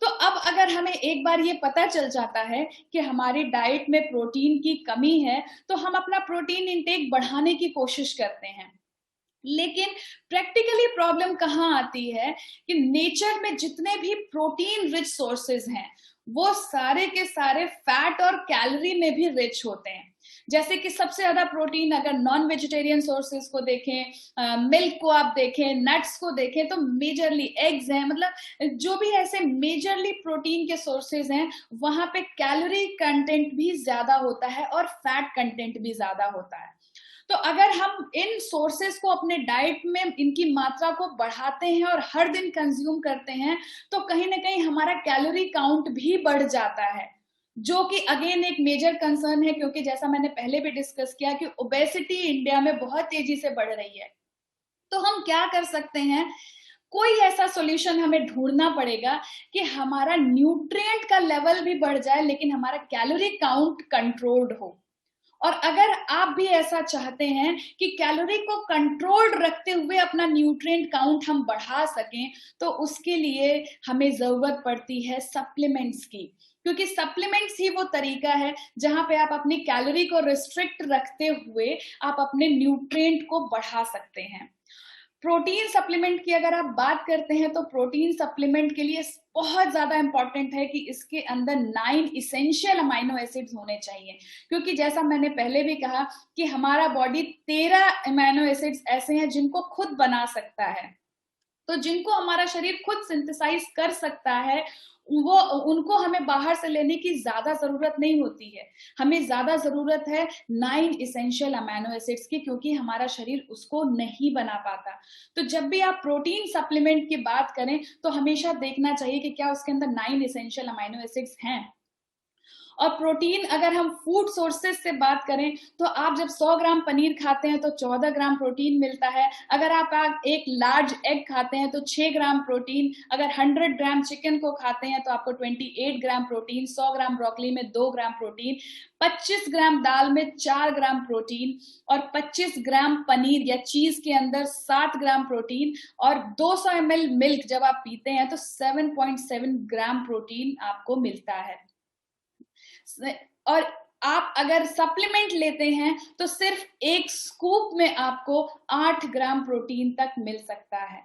तो अब अगर हमें एक बार ये पता चल जाता है कि हमारी डाइट में प्रोटीन की कमी है, तो हम अपना प्रोटीन इंटेक बढ़ाने की कोशिश करते हैं। लेकिन प्रैक्टिकली प्रॉब्लम कहाँ आती है कि नेचर में जितने भी प्रोटीन रिच सोर्सेज हैं वो सारे के सारे फैट और कैलोरी में भी रिच होते हैं। जैसे कि सबसे ज्यादा प्रोटीन अगर नॉन वेजिटेरियन सोर्सेज को देखें, मिल्क को आप देखें, नट्स को देखें, तो मेजरली एग्स हैं, मतलब जो भी ऐसे मेजरली प्रोटीन के सोर्सेज हैं वहां पे कैलोरी कंटेंट भी ज्यादा होता है और फैट कंटेंट भी ज्यादा होता है। तो अगर हम इन सोर्सेस को अपने डाइट में इनकी मात्रा को बढ़ाते हैं और हर दिन कंज्यूम करते हैं तो कहीं ना कहीं हमारा कैलोरी काउंट भी बढ़ जाता है, जो कि अगेन एक मेजर कंसर्न है, क्योंकि जैसा मैंने पहले भी डिस्कस किया कि ओबेसिटी इंडिया में बहुत तेजी से बढ़ रही है। तो हम क्या कर सकते हैं, कोई ऐसा सॉल्यूशन हमें ढूंढना पड़ेगा कि हमारा न्यूट्रिएंट का लेवल भी बढ़ जाए लेकिन हमारा कैलोरी काउंट कंट्रोल्ड हो। और अगर आप भी ऐसा चाहते हैं कि कैलोरी को कंट्रोल्ड रखते हुए अपना न्यूट्रिएंट काउंट हम बढ़ा सकें, तो उसके लिए हमें जरूरत पड़ती है सप्लीमेंट्स की, क्योंकि सप्लीमेंट्स ही वो तरीका है जहां पे आप अपनी कैलोरी को रिस्ट्रिक्ट रखते हुए आप अपने न्यूट्रिएंट को बढ़ा सकते हैं। प्रोटीन सप्लीमेंट की अगर आप बात करते हैं तो प्रोटीन सप्लीमेंट के लिए बहुत ज्यादा इंपॉर्टेंट है कि इसके अंदर 9 इसेंशियल अमाइनो एसिड्स होने चाहिए, क्योंकि जैसा मैंने पहले भी कहा कि हमारा बॉडी 13 अमाइनो एसिड्स ऐसे हैं जिनको खुद बना सकता है। तो जिनको हमारा शरीर खुद सिंथेसाइज कर सकता है वो उनको हमें बाहर से लेने की ज्यादा जरूरत नहीं होती है। हमें ज्यादा जरूरत है 9 इसेंशियल अमीनो एसिड्स की, क्योंकि हमारा शरीर उसको नहीं बना पाता। तो जब भी आप प्रोटीन सप्लीमेंट की बात करें तो हमेशा देखना चाहिए कि क्या उसके अंदर 9 इसेंशियल अमीनो एसिड्स हैं। और प्रोटीन अगर हम फूड सोर्सेज से बात करें तो आप जब 100 ग्राम पनीर खाते हैं तो 14 ग्राम प्रोटीन मिलता है। अगर आप एक लार्ज एग खाते हैं तो 6 ग्राम प्रोटीन। अगर 100 ग्राम चिकन को खाते हैं तो आपको 28 ग्राम प्रोटीन। 100 ग्राम ब्रोकली में 2 ग्राम प्रोटीन। 25 ग्राम दाल में 4 ग्राम प्रोटीन। और 25 ग्राम पनीर या चीज के अंदर 7 ग्राम प्रोटीन। और 200 ml मिल्क जब आप पीते हैं तो 7.7 ग्राम प्रोटीन आपको मिलता है। और आप अगर सप्लीमेंट लेते हैं तो सिर्फ एक स्कूप में आपको 8 ग्राम प्रोटीन तक मिल सकता है।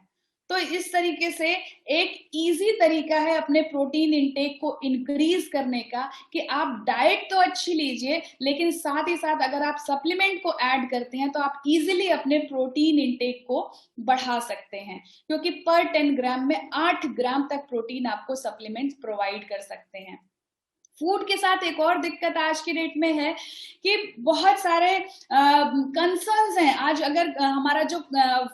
तो इस तरीके से एक इजी तरीका है अपने प्रोटीन इंटेक को इंक्रीज करने का कि आप डाइट तो अच्छी लीजिए, लेकिन साथ ही साथ अगर आप सप्लीमेंट को ऐड करते हैं तो आप इजीली अपने प्रोटीन इंटेक को बढ़ा सकते हैं, क्योंकि पर 10 ग्राम में 8 ग्राम तक प्रोटीन आपको सप्लीमेंट प्रोवाइड कर सकते हैं। फूड के साथ एक और दिक्कत आज की डेट में है कि बहुत सारे कंसर्न्स हैं। आज अगर हमारा जो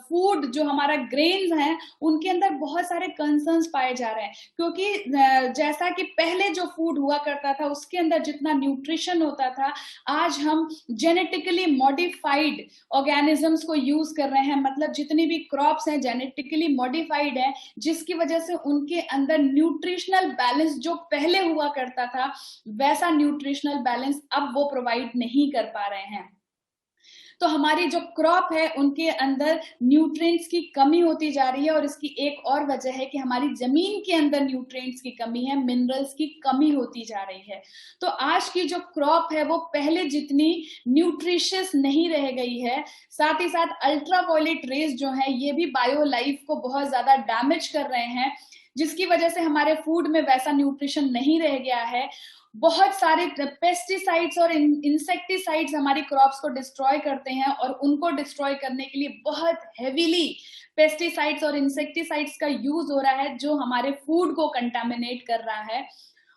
फूड जो हमारा ग्रेन्स हैं उनके अंदर बहुत सारे कंसर्न्स पाए जा रहे हैं, क्योंकि जैसा कि पहले जो फूड हुआ करता था उसके अंदर जितना न्यूट्रिशन होता था, आज हम जेनेटिकली मॉडिफाइड ऑर्गेनिजम्स को यूज कर रहे हैं। मतलब जितनी भी क्रॉप्स हैं जेनेटिकली मॉडिफाइड है, जिसकी वजह से उनके अंदर न्यूट्रिशनल बैलेंस जो पहले हुआ करता था वैसा न्यूट्रिशनल बैलेंस अब वो प्रोवाइड नहीं कर पा रहे हैं। तो हमारी जो क्रॉप है उनके अंदर न्यूट्रिएंट्स की कमी होती जा रही है। और इसकी एक और वजह है कि हमारी जमीन के अंदर न्यूट्रिएंट्स की कमी है, मिनरल्स की कमी होती जा रही है। तो आज की जो क्रॉप है वो पहले जितनी न्यूट्रिशियस नहीं रह गई है। साथ ही साथ अल्ट्रावायलेट रेज जो है ये भी बायो लाइफ को बहुत ज्यादा डैमेज कर रहे हैं, जिसकी वजह से हमारे फूड में वैसा न्यूट्रिशन नहीं रह गया है। बहुत सारे पेस्टिसाइड्स और इंसेक्टिसाइड्स हमारी क्रॉप्स को डिस्ट्रॉय करते हैं, और उनको डिस्ट्रॉय करने के लिए बहुत हेवीली पेस्टिसाइड्स और इंसेक्टिसाइड्स का यूज हो रहा है, जो हमारे फूड को कंटामिनेट कर रहा है।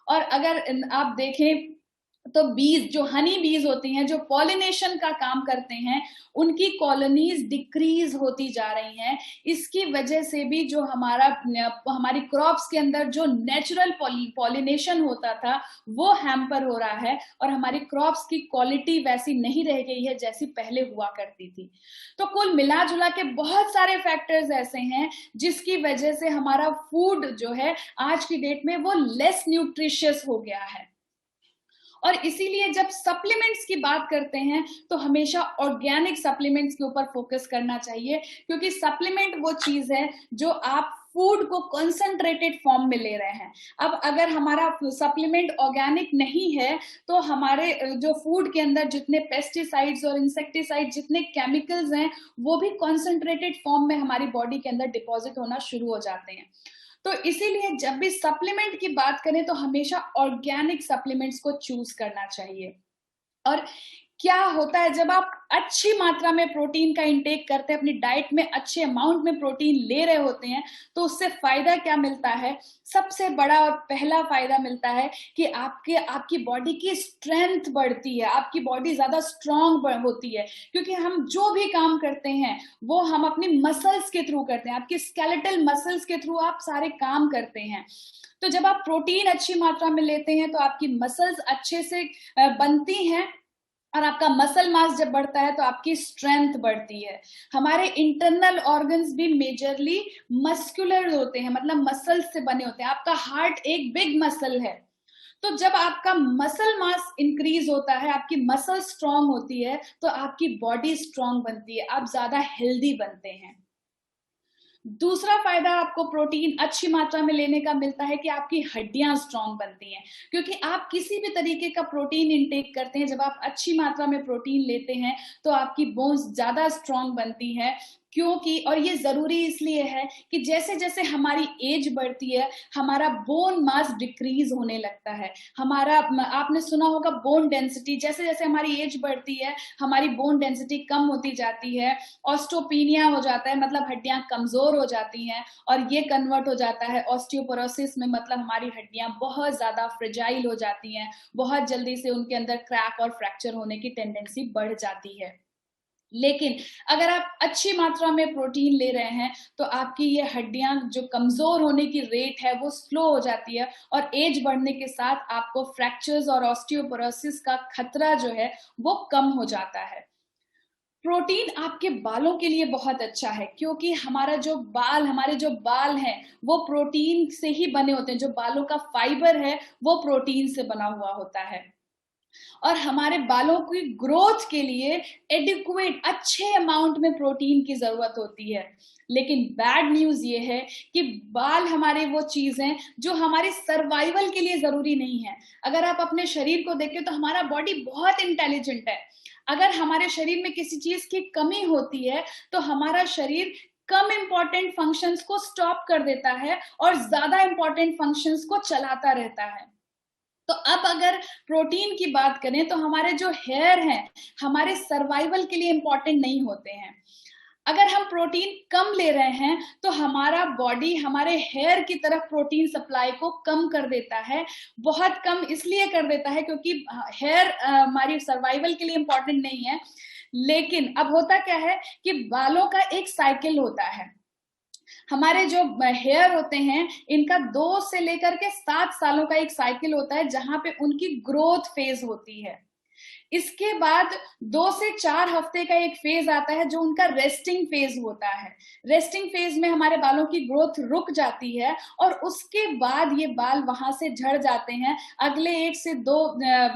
और अगर आप देखें तो बीज जो हनी बीज होती हैं जो पॉलिनेशन का काम करते हैं, उनकी कॉलोनीज डिक्रीज होती जा रही हैं। इसकी वजह से भी जो हमारी क्रॉप्स के अंदर जो नेचुरल पॉलिनेशन होता था वो हैम्पर हो रहा है, और हमारी क्रॉप्स की क्वालिटी वैसी नहीं रह गई है जैसी पहले हुआ करती थी। तो कुल मिला जुला के बहुत सारे फैक्टर्स ऐसे हैं जिसकी वजह से हमारा फूड जो है आज की डेट में वो लेस न्यूट्रिशियस हो गया है। और इसीलिए जब सप्लीमेंट्स की बात करते हैं तो हमेशा ऑर्गेनिक सप्लीमेंट्स के ऊपर फोकस करना चाहिए, क्योंकि सप्लीमेंट वो चीज है जो आप फूड को कंसंट्रेटेड फॉर्म में ले रहे हैं। अब अगर हमारा सप्लीमेंट ऑर्गेनिक नहीं है तो हमारे जो फूड के अंदर जितने पेस्टिसाइड्स और इंसेक्टिसाइड जितने केमिकल्स हैं वो भी कंसंट्रेटेड फॉर्म में हमारी बॉडी के अंदर डिपॉजिट होना शुरू हो जाते हैं। तो इसीलिए जब भी सप्लीमेंट की बात करें तो हमेशा ऑर्गेनिक सप्लीमेंट्स को चूज करना चाहिए। और क्या होता है जब आप अच्छी मात्रा में प्रोटीन का इंटेक करते हैं, अपनी डाइट में अच्छे अमाउंट में प्रोटीन ले रहे होते हैं, तो उससे फायदा क्या मिलता है? सबसे बड़ा और पहला फायदा मिलता है कि आपकी बॉडी की स्ट्रेंथ बढ़ती है, आपकी बॉडी ज्यादा स्ट्रांग होती है, क्योंकि हम जो भी काम करते हैं वो हम अपनी मसल्स के थ्रू करते हैं। आपकी स्केलेटल मसल्स के थ्रू आप सारे काम करते हैं। तो जब आप प्रोटीन अच्छी मात्रा में लेते हैं तो आपकी मसल्स अच्छे से बनती हैं, और आपका मसल मास जब बढ़ता है तो आपकी स्ट्रेंथ बढ़ती है। हमारे इंटरनल ऑर्गन्स भी मेजरली मस्कुलर होते हैं, मतलब मसल से बने होते हैं। आपका हार्ट एक बिग मसल है, तो जब आपका मसल मास इंक्रीज होता है, आपकी मसल स्ट्रांग होती है, तो आपकी बॉडी स्ट्रांग बनती है, आप ज्यादा हेल्दी बनते हैं। दूसरा फायदा आपको प्रोटीन अच्छी मात्रा में लेने का मिलता है कि आपकी हड्डियां स्ट्रांग बनती हैं, क्योंकि आप किसी भी तरीके का प्रोटीन इंटेक करते हैं, जब आप अच्छी मात्रा में प्रोटीन लेते हैं तो आपकी बोन्स ज्यादा स्ट्रांग बनती हैं, क्योंकि, और ये जरूरी इसलिए है कि जैसे जैसे हमारी एज बढ़ती है हमारा बोन मास डिक्रीज होने लगता है। हमारा, आपने सुना होगा बोन डेंसिटी, जैसे जैसे हमारी एज बढ़ती है हमारी बोन डेंसिटी कम होती जाती है, ऑस्टोपीनिया हो जाता है, मतलब हड्डियां कमजोर हो जाती हैं, और ये कन्वर्ट हो जाता है ऑस्टियोपोरोसिस में, मतलब हमारी हड्डियां बहुत ज्यादा फ्रेजाइल हो जाती हैं, बहुत जल्दी से उनके अंदर क्रैक और फ्रैक्चर होने की टेंडेंसी बढ़ जाती है। लेकिन अगर आप अच्छी मात्रा में प्रोटीन ले रहे हैं तो आपकी ये हड्डियां जो कमजोर होने की रेट है वो स्लो हो जाती है, और एज बढ़ने के साथ आपको फ्रैक्चर्स और ऑस्टियोपोरोसिस का खतरा जो है वो कम हो जाता है। प्रोटीन आपके बालों के लिए बहुत अच्छा है, क्योंकि हमारे जो बाल हैं वो प्रोटीन से ही बने होते हैं। जो बालों का फाइबर है वो प्रोटीन से बना हुआ होता है, और हमारे बालों की ग्रोथ के लिए एडिक्वेट अच्छे अमाउंट में प्रोटीन की जरूरत होती है। लेकिन बैड न्यूज ये है कि बाल हमारे वो चीज हैं जो हमारे सर्वाइवल के लिए जरूरी नहीं है। अगर आप अपने शरीर को देखें तो हमारा बॉडी बहुत इंटेलिजेंट है। अगर हमारे शरीर में किसी चीज की कमी होती है तो हमारा शरीर कम इंपॉर्टेंट फंक्शंस को स्टॉप कर देता है और ज्यादा इंपॉर्टेंट फंक्शंस को चलाता रहता है। तो अब अगर प्रोटीन की बात करें तो हमारे जो हेयर हैं हमारे सर्वाइवल के लिए इंपॉर्टेंट नहीं होते हैं। अगर हम प्रोटीन कम ले रहे हैं तो हमारा बॉडी हमारे हेयर की तरफ प्रोटीन सप्लाई को कम कर देता है। बहुत कम इसलिए कर देता है क्योंकि हेयर हमारी सर्वाइवल के लिए इंपॉर्टेंट नहीं है। लेकिन अब होता क्या है कि बालों का एक साइकिल होता है। हमारे जो हेयर होते हैं इनका 2 से लेकर के 7 सालों का एक साइकिल होता है जहां पे उनकी ग्रोथ फेज होती है। इसके बाद 2 से 4 हफ्ते का एक फेज आता है जो उनका रेस्टिंग फेज होता है। रेस्टिंग फेज में हमारे बालों की ग्रोथ रुक जाती है और उसके बाद ये बाल वहां से झड़ जाते हैं। अगले 1 से 2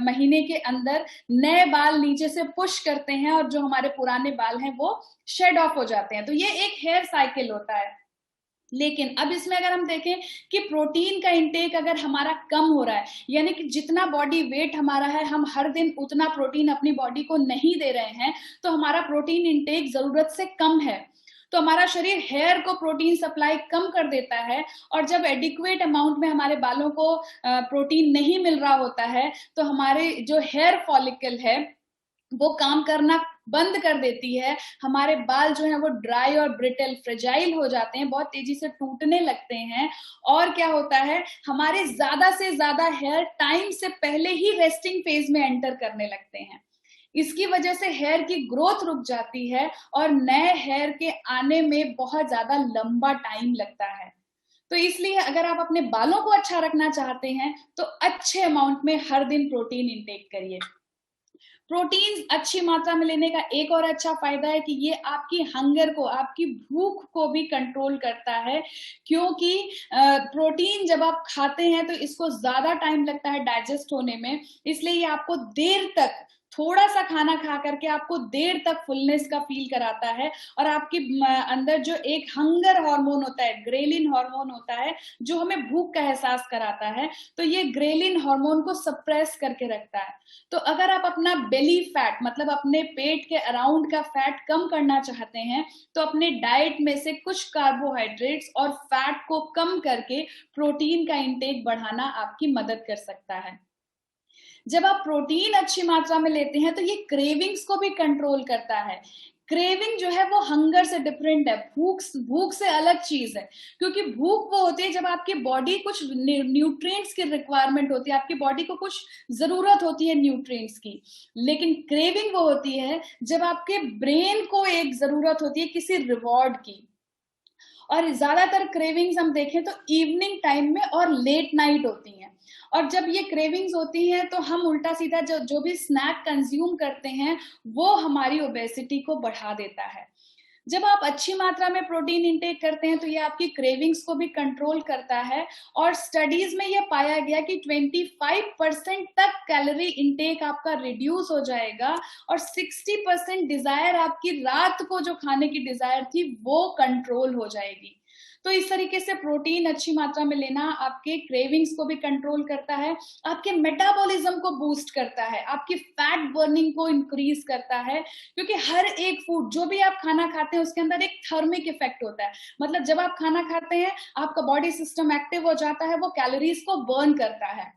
महीने के अंदर नए बाल नीचे से पुश करते हैं और जो हमारे पुराने बाल हैं वो शेड ऑफ हो जाते हैं। तो ये एक हेयर साइकिल होता है। लेकिन अब इसमें अगर हम देखें कि प्रोटीन का इंटेक अगर हमारा कम हो रहा है, यानी कि जितना बॉडी वेट हमारा है हम हर दिन उतना प्रोटीन अपनी बॉडी को नहीं दे रहे हैं, तो हमारा प्रोटीन इंटेक जरूरत से कम है, तो हमारा शरीर हेयर को प्रोटीन सप्लाई कम कर देता है। और जब एडिक्वेट अमाउंट में हमारे बालों को प्रोटीन नहीं मिल रहा होता है तो हमारे जो हेयर फॉलिकल है वो काम करना बंद कर देती है। हमारे बाल जो है वो ड्राई और ब्रिटल फ्रेजाइल हो जाते हैं, बहुत तेजी से टूटने लगते हैं। और क्या होता है, हमारे ज्यादा से ज्यादा हेयर टाइम से पहले ही रेस्टिंग फेज में एंटर करने लगते हैं। इसकी वजह से हेयर की ग्रोथ रुक जाती है और नए हेयर के आने में बहुत ज्यादा लंबा टाइम लगता है। तो इसलिए अगर आप अपने बालों को अच्छा रखना चाहते हैं तो अच्छे अमाउंट में हर दिन प्रोटीन इंटेक करिए। प्रोटीन अच्छी मात्रा में लेने का एक और अच्छा फायदा है कि ये आपकी हंगर को, आपकी भूख को भी कंट्रोल करता है, क्योंकि प्रोटीन जब आप खाते हैं तो इसको ज्यादा टाइम लगता है डाइजेस्ट होने में, इसलिए ये आपको देर तक, थोड़ा सा खाना खा करके आपको देर तक फुलनेस का फील कराता है। और आपके अंदर जो एक हंगर हार्मोन होता है, ग्रेलिन हार्मोन होता है, जो हमें भूख का एहसास कराता है, तो ये ग्रेलिन हार्मोन को सप्रेस करके रखता है। तो अगर आप अपना बेली फैट, मतलब अपने पेट के अराउंड का फैट कम करना चाहते हैं तो अपने डाइट में से कुछ कार्बोहाइड्रेट्स और फैट को कम करके प्रोटीन का इंटेक बढ़ाना आपकी मदद कर सकता है। जब आप प्रोटीन अच्छी मात्रा में लेते हैं तो ये क्रेविंग्स को भी कंट्रोल करता है। क्रेविंग जो है वो हंगर से डिफरेंट है, भूख से अलग चीज है। क्योंकि भूख वो होती है जब आपकी बॉडी कुछ न्यूट्रिएंट्स की रिक्वायरमेंट होती है, आपकी बॉडी को कुछ जरूरत होती है न्यूट्रिएंट्स की। लेकिन क्रेविंग वो होती है जब आपके ब्रेन को एक जरूरत होती है किसी रिवॉर्ड की। और ज्यादातर क्रेविंग्स हम देखें तो इवनिंग टाइम में और लेट नाइट होती हैं। और जब ये क्रेविंग्स होती हैं तो हम उल्टा सीधा जो भी स्नैक कंज्यूम करते हैं वो हमारी ओबेसिटी को बढ़ा देता है। जब आप अच्छी मात्रा में प्रोटीन इंटेक करते हैं तो ये आपकी क्रेविंग्स को भी कंट्रोल करता है। और स्टडीज में ये पाया गया कि 25% तक कैलोरी इंटेक आपका रिड्यूस हो जाएगा और 60% डिजायर, आपकी रात को जो खाने की डिजायर थी वो कंट्रोल हो जाएगी। तो इस तरीके से प्रोटीन अच्छी मात्रा में लेना आपके क्रेविंग्स को भी कंट्रोल करता है, आपके मेटाबॉलिज्म को बूस्ट करता है, आपकी फैट बर्निंग को इंक्रीज करता है, क्योंकि हर एक फूड जो भी आप खाना खाते हैं उसके अंदर एक थर्मिक इफेक्ट होता है। मतलब जब आप खाना खाते हैं आपका बॉडी सिस्टम एक्टिव हो जाता है, वो कैलोरीज को बर्न करता है।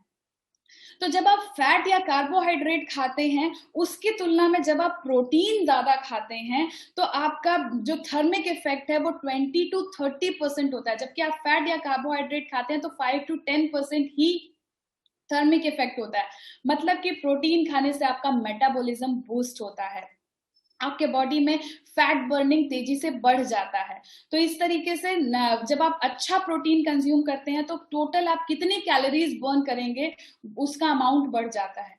तो जब आप फैट या कार्बोहाइड्रेट खाते हैं उसकी तुलना में जब आप प्रोटीन ज्यादा खाते हैं तो आपका जो थर्मिक इफेक्ट है वो 20 to 30% होता है, जबकि आप फैट या कार्बोहाइड्रेट खाते हैं तो 5 to 10% ही थर्मिक इफेक्ट होता है। मतलब कि प्रोटीन खाने से आपका मेटाबॉलिज्म बूस्ट होता है, आपके बॉडी में फैट बर्निंग तेजी से बढ़ जाता है। तो इस तरीके से जब आप अच्छा प्रोटीन कंज्यूम करते हैं तो टोटल आप कितनी कैलोरीज बर्न करेंगे उसका अमाउंट बढ़ जाता है।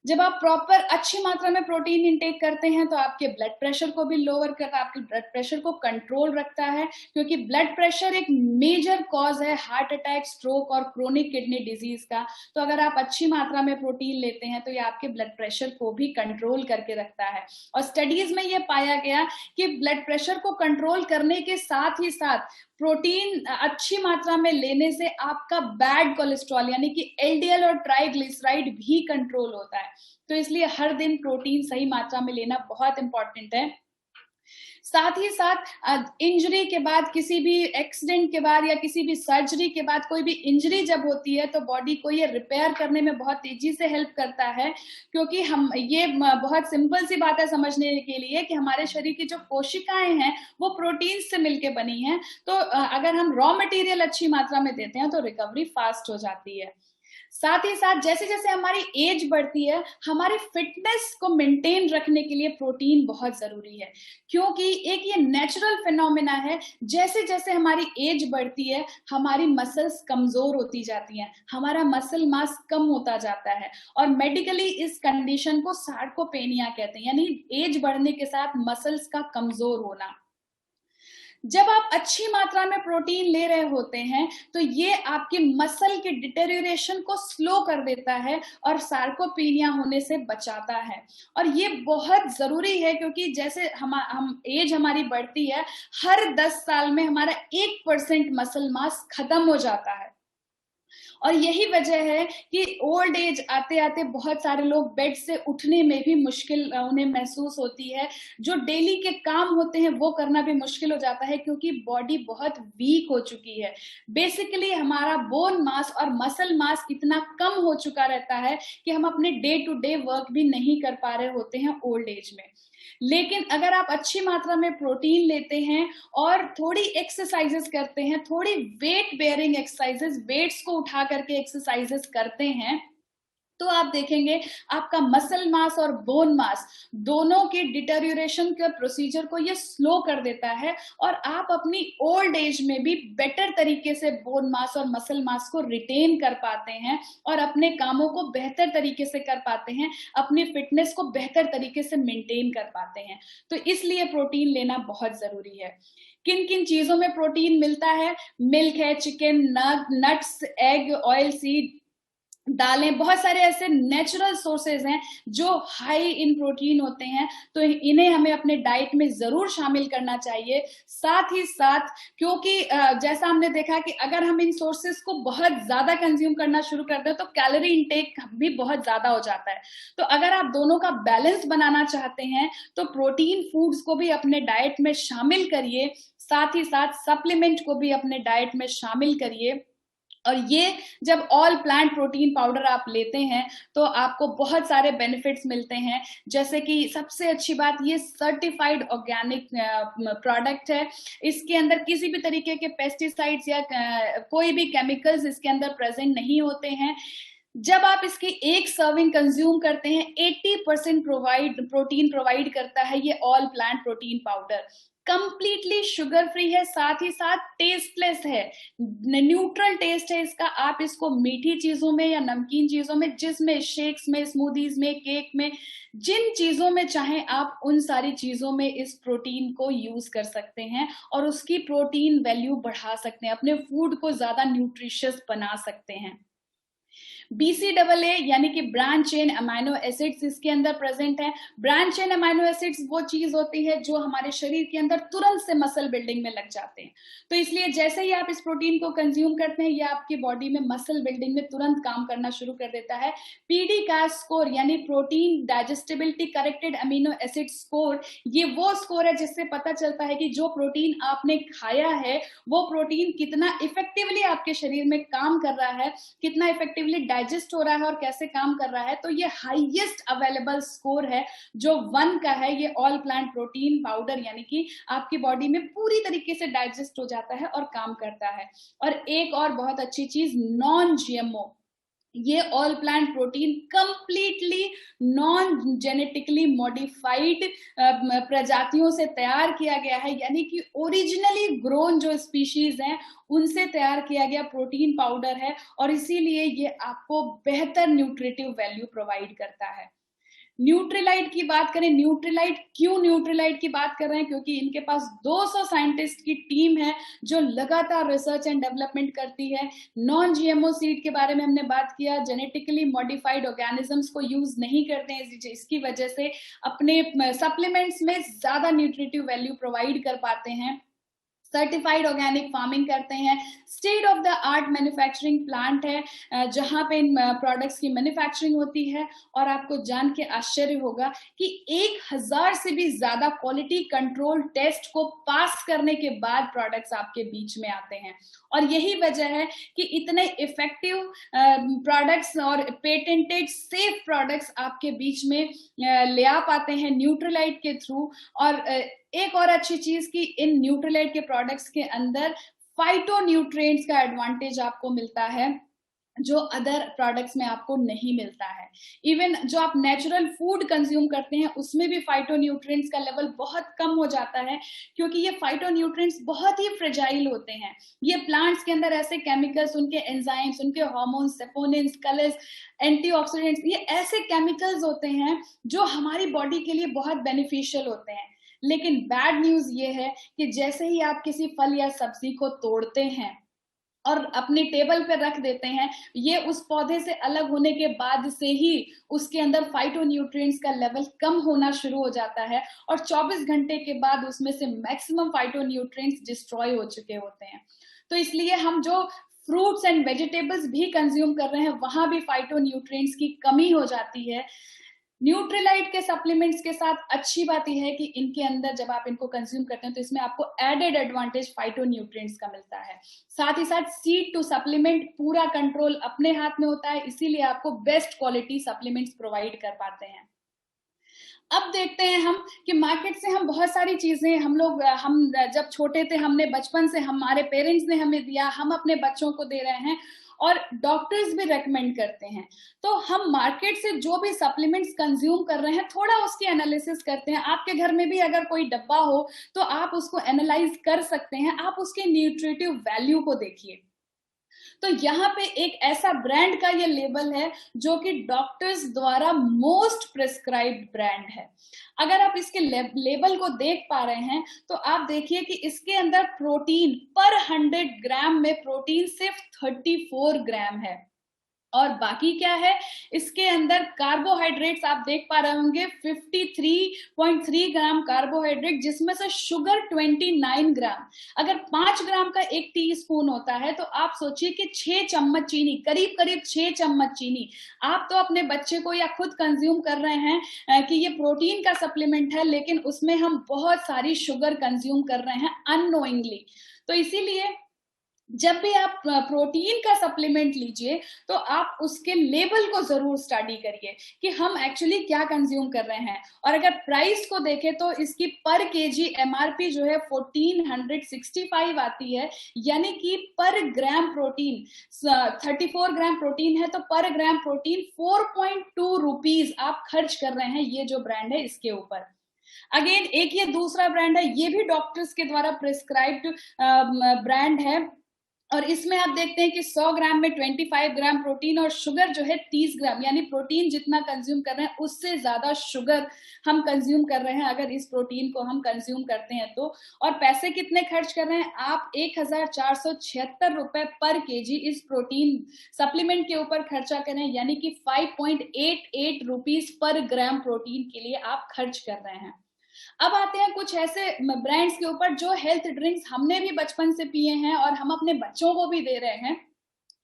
जब आप प्रॉपर अच्छी मात्रा में प्रोटीन इंटेक करते हैं तो आपके ब्लड प्रेशर को भी लोअर करता है, आपके ब्लड प्रेशर को कंट्रोल रखता है, क्योंकि ब्लड प्रेशर एक मेजर कॉज है हार्ट अटैक, स्ट्रोक और क्रोनिक किडनी डिजीज का। तो अगर आप अच्छी मात्रा में प्रोटीन लेते हैं तो ये आपके ब्लड प्रेशर को भी कंट्रोल करके रखता है। और स्टडीज में ये पाया गया कि ब्लड प्रेशर को कंट्रोल करने के साथ ही साथ प्रोटीन अच्छी मात्रा में लेने से आपका बैड कोलेस्ट्रॉल यानी कि एलडीएल और ट्राइग्लिसराइड भी कंट्रोल होता है। तो इसलिए हर दिन प्रोटीन सही मात्रा में लेना बहुत इंपॉर्टेंट है। साथ ही साथ इंजरी के बाद, किसी भी एक्सीडेंट के बाद या किसी भी सर्जरी के बाद कोई भी इंजरी जब होती है तो बॉडी को ये रिपेयर करने में बहुत तेजी से हेल्प करता है, क्योंकि हम ये बहुत सिंपल सी बात है समझने के लिए कि हमारे शरीर की जो कोशिकाएं हैं वो प्रोटीन से मिलके बनी हैं। तो अगर हम रॉ मटेरियल अच्छी मात्रा में देते हैं तो रिकवरी फास्ट हो जाती है। साथ ही साथ जैसे जैसे हमारी एज बढ़ती है हमारी फिटनेस को मेंटेन रखने के लिए प्रोटीन बहुत जरूरी है, क्योंकि एक ये नेचुरल फिनोमेना है, जैसे जैसे हमारी एज बढ़ती है हमारी मसल्स कमजोर होती जाती हैं, हमारा मसल मास कम होता जाता है, और मेडिकली इस कंडीशन को सार्कोपेनिया कहते हैं, यानी एज बढ़ने के साथ मसल्स का कमजोर होना। जब आप अच्छी मात्रा में प्रोटीन ले रहे होते हैं तो ये आपके मसल के डिटेरियोरेशन को स्लो कर देता है और सार्कोपेनिया होने से बचाता है। और ये बहुत जरूरी है, क्योंकि जैसे हम एज हमारी बढ़ती है, हर 10 साल में हमारा 1% मसल मास खत्म हो जाता है। और यही वजह है कि ओल्ड एज आते आते बहुत सारे लोग बेड से उठने में भी मुश्किल उन्हें महसूस होती है, जो डेली के काम होते हैं वो करना भी मुश्किल हो जाता है, क्योंकि बॉडी बहुत वीक हो चुकी है। बेसिकली हमारा बोन मास और मसल मास इतना कम हो चुका रहता है कि हम अपने डे टू डे वर्क भी नहीं कर पा रहे होते हैं ओल्ड एज में। लेकिन अगर आप अच्छी मात्रा में प्रोटीन लेते हैं और थोड़ी एक्सरसाइजेस करते हैं, थोड़ी वेट बेयरिंग एक्सरसाइजेस, वेट्स को उठा करके एक्सरसाइजेस करते हैं, तो आप देखेंगे आपका मसल मास और बोन मास दोनों के डिटेरियोरेशन के प्रोसीजर को ये स्लो कर देता है, और आप अपनी ओल्ड एज में भी बेटर तरीके से बोन मास और मसल मास को रिटेन कर पाते हैं और अपने कामों को बेहतर तरीके से कर पाते हैं, अपनी फिटनेस को बेहतर तरीके से मेंटेन कर पाते हैं। तो इसलिए प्रोटीन लेना बहुत जरूरी है। किन किन चीजों में प्रोटीन मिलता है? मिल्क है, chicken, nuts, egg, oil seed, दालें, बहुत सारे ऐसे नेचुरल सोर्सेज हैं जो हाई इन प्रोटीन होते हैं, तो इन्हें हमें अपने डाइट में जरूर शामिल करना चाहिए। साथ ही साथ क्योंकि जैसा हमने देखा कि अगर हम इन सोर्सेज को बहुत ज्यादा कंज्यूम करना शुरू कर दें तो कैलोरी इंटेक भी बहुत ज्यादा हो जाता है। तो अगर आप दोनों का बैलेंस बनाना चाहते हैं तो प्रोटीन फूड्स को भी अपने डाइट में शामिल करिए, साथ ही साथ सप्लीमेंट को भी अपने डाइट में शामिल करिए। और ये जब ऑल प्लांट प्रोटीन पाउडर आप लेते हैं तो आपको बहुत सारे बेनिफिट्स मिलते हैं, जैसे कि सबसे अच्छी बात, ये सर्टिफाइड ऑर्गेनिक प्रोडक्ट है। इसके अंदर किसी भी तरीके के पेस्टिसाइड्स या कोई भी केमिकल्स इसके अंदर प्रेजेंट नहीं होते हैं। जब आप इसकी एक सर्विंग कंज्यूम करते हैं 80% प्रोटीन प्रोवाइड करता है ये all plant protein powder. Completely sugar free है, साथ ही साथ टेस्टलेस है, न्यूट्रल टेस्ट है इसका। आप इसको मीठी चीजों में या नमकीन चीजों में, जिसमें शेक्स में, स्मूदीज में, केक में, जिन चीजों में चाहें आप उन सारी चीजों में इस प्रोटीन को यूज कर सकते हैं और उसकी प्रोटीन वैल्यू बढ़ा सकते हैं, अपने फूड को ज्यादा न्यूट्रिशियस बना सकते हैं। BCAA यानी कि ब्रांच चेन अमाइनो एसिड्स इसके अंदर प्रेजेंट है। ब्रांच चेन अमाइनो एसिड्स वो चीज होती है जो हमारे शरीर के अंदर तुरंत से मसल बिल्डिंग में लग जाते हैं। तो इसलिए जैसे ही आप इस प्रोटीन को कंज्यूम करते हैं, ये आपकी बॉडी में मसल बिल्डिंग में तुरंत काम करना शुरू कर देता है। PDCAAS स्कोर यानी protein digestibility corrected amino acid score, ये वो स्कोर है जिससे पता चलता है कि जो प्रोटीन आपने खाया है वो प्रोटीन कितना इफेक्टिवली आपके शरीर में काम कर रहा है, कितना इफेक्टिवली डाइजेस्ट हो रहा है और कैसे काम कर रहा है। तो ये हाईएस्ट अवेलेबल स्कोर है जो 1 का है। ये ऑल प्लांट प्रोटीन पाउडर यानी कि आपकी बॉडी में पूरी तरीके से डाइजेस्ट हो जाता है और काम करता है। और एक और बहुत अच्छी चीज, नॉन GMO, ये all plant protein completely non genetically modified प्रजातियों से तैयार किया गया है, यानी कि ओरिजिनली ग्रोन जो स्पीशीज हैं उनसे तैयार किया गया प्रोटीन पाउडर है। और इसीलिए ये आपको बेहतर न्यूट्रिटिव वैल्यू प्रोवाइड करता है। न्यूट्रीलाइट की बात करें, न्यूट्रीलाइट क्यों न्यूट्रीलाइट की बात कर रहे हैं? क्योंकि इनके पास 200 साइंटिस्ट की टीम है जो लगातार रिसर्च एंड डेवलपमेंट करती है। नॉन GMO सीड के बारे में हमने बात किया, जेनेटिकली मॉडिफाइड ऑर्गेनिजम्स को यूज नहीं करते हैं, इसकी वजह से अपने सप्लीमेंट्स में ज्यादा न्यूट्रिटिव वैल्यू प्रोवाइड कर पाते हैं। सर्टिफाइड ऑर्गेनिक फार्मिंग करते हैं। State of the art manufacturing plant है जहां पे इन प्रोडक्ट्स की मैन्युफैक्चरिंग होती है। और आपको जान के आश्चर्य होगा कि 1000 से भी ज्यादा क्वालिटी कंट्रोल टेस्ट को पास करने के बाद प्रोडक्ट्स आपके बीच में आते हैं। और यही वजह है कि इतने इफेक्टिव प्रोडक्ट्स और पेटेंटेड सेफ प्रोडक्ट्स आपके बीच में ले आ पाते हैं न्यूट्रीलाइट के थ्रू। और एक और अच्छी चीज कि इन न्यूट्रीलाइट के प्रोडक्ट्स के अंदर फाइटोन्यूट्रिएंट्स का एडवांटेज आपको मिलता है जो अदर प्रोडक्ट्स में आपको नहीं मिलता है। इवन जो आप नेचुरल फूड कंज्यूम करते हैं उसमें भी फाइटोन्यूट्रिएंट्स का लेवल बहुत कम हो जाता है, क्योंकि ये फाइटोन्यूट्रिएंट्स बहुत ही फ्रेजाइल होते हैं। ये प्लांट्स के अंदर ऐसे केमिकल्स, उनके एंजाइम्स, उनके हार्मोन्स, सेपोनिन्स, कलर्स, एंटीऑक्सीडेंट्स, ये ऐसे केमिकल्स होते हैं जो हमारी बॉडी के लिए बहुत बेनिफिशियल होते हैं। लेकिन बैड न्यूज ये है कि जैसे ही आप किसी फल या सब्जी को तोड़ते हैं और अपने टेबल पर रख देते हैं, ये उस पौधे से अलग होने के बाद से ही उसके अंदर फाइटोन्यूट्रिएंट्स का लेवल कम होना शुरू हो जाता है और 24 घंटे के बाद उसमें से मैक्सिमम फाइटोन्यूट्रिएंट्स डिस्ट्रॉय हो चुके होते हैं। तो इसलिए हम जो फ्रूट्स एंड वेजिटेबल्स भी कंज्यूम कर रहे हैं वहां भी फाइटोन्यूट्रिएंट्स की कमी हो जाती है। न्यूट्रीलाइट के सप्लीमेंट्स के साथ अच्छी बात यह है कि इनके अंदर जब आप इनको कंज्यूम करते हैं तो इसमें आपको एडेड एडवांटेज फाइटोन्यूट्रिएंट्स का मिलता है। साथ ही साथ सीड टू सप्लीमेंट पूरा कंट्रोल अपने हाथ में होता है, इसीलिए आपको बेस्ट क्वालिटी सप्लीमेंट्स प्रोवाइड कर पाते हैं। अब देखते हैं हम कि मार्केट से हम बहुत सारी चीजें हम जब छोटे थे, हमने बचपन से हमारे पेरेंट्स ने हमें दिया, हम अपने बच्चों को दे रहे हैं और डॉक्टर्स भी रेकमेंड करते हैं। तो हम मार्केट से जो भी सप्लीमेंट्स कंज्यूम कर रहे हैं थोड़ा उसकी एनालिसिस करते हैं। आपके घर में भी अगर कोई डब्बा हो तो आप उसको एनालाइज कर सकते हैं, आप उसके न्यूट्रिटिव वैल्यू को देखिए। तो यहाँ पे एक ऐसा ब्रांड का ये लेबल है जो कि डॉक्टर्स द्वारा मोस्ट प्रिस्क्राइब्ड ब्रांड है। अगर आप इसके लेबल को देख पा रहे हैं तो आप देखिए कि इसके अंदर प्रोटीन पर 100 ग्राम में प्रोटीन सिर्फ 34 ग्राम है। और बाकी क्या है, इसके अंदर कार्बोहाइड्रेट्स आप देख पा रहे होंगे 53.3 ग्राम कार्बोहाइड्रेट, जिसमें से शुगर 29 ग्राम। अगर 5 ग्राम का एक टीस्पून होता है तो आप सोचिए कि 6 चम्मच चीनी, करीब करीब 6 चम्मच चीनी आप तो अपने बच्चे को या खुद कंज्यूम कर रहे हैं कि ये प्रोटीन का सप्लीमेंट है, लेकिन उसमें हम बहुत सारी शुगर कंज्यूम कर रहे हैं अननोइंगली। तो इसीलिए जब भी आप प्रोटीन का सप्लीमेंट लीजिए तो आप उसके लेबल को जरूर स्टडी करिए कि हम एक्चुअली क्या कंज्यूम कर रहे हैं। और अगर प्राइस को देखें तो इसकी पर केजी एमआरपी जो है 1465 आती है, यानी कि पर ग्राम प्रोटीन 34 ग्राम प्रोटीन है तो पर ग्राम प्रोटीन 4.2 रुपीज आप खर्च कर रहे हैं ये जो ब्रांड है इसके ऊपर। अगेन एक ये दूसरा ब्रांड है, ये भी डॉक्टर्स के द्वारा प्रिस्क्राइब्ड ब्रांड है और इसमें आप देखते हैं कि 100 ग्राम में 25 ग्राम प्रोटीन और शुगर जो है 30 ग्राम, यानी प्रोटीन जितना कंज्यूम कर रहे हैं उससे ज्यादा शुगर हम कंज्यूम कर रहे हैं अगर इस प्रोटीन को हम कंज्यूम करते हैं तो। और पैसे कितने खर्च कर रहे हैं आप? 1476 रुपए पर केजी इस प्रोटीन सप्लीमेंट के ऊपर खर्चा करें, यानी कि 5.88 रुपीज पर ग्राम प्रोटीन के लिए आप खर्च कर रहे हैं। अब आते हैं कुछ ऐसे ब्रांड्स के ऊपर जो हेल्थ ड्रिंक्स हमने भी बचपन से पिए हैं और हम अपने बच्चों को भी दे रहे हैं।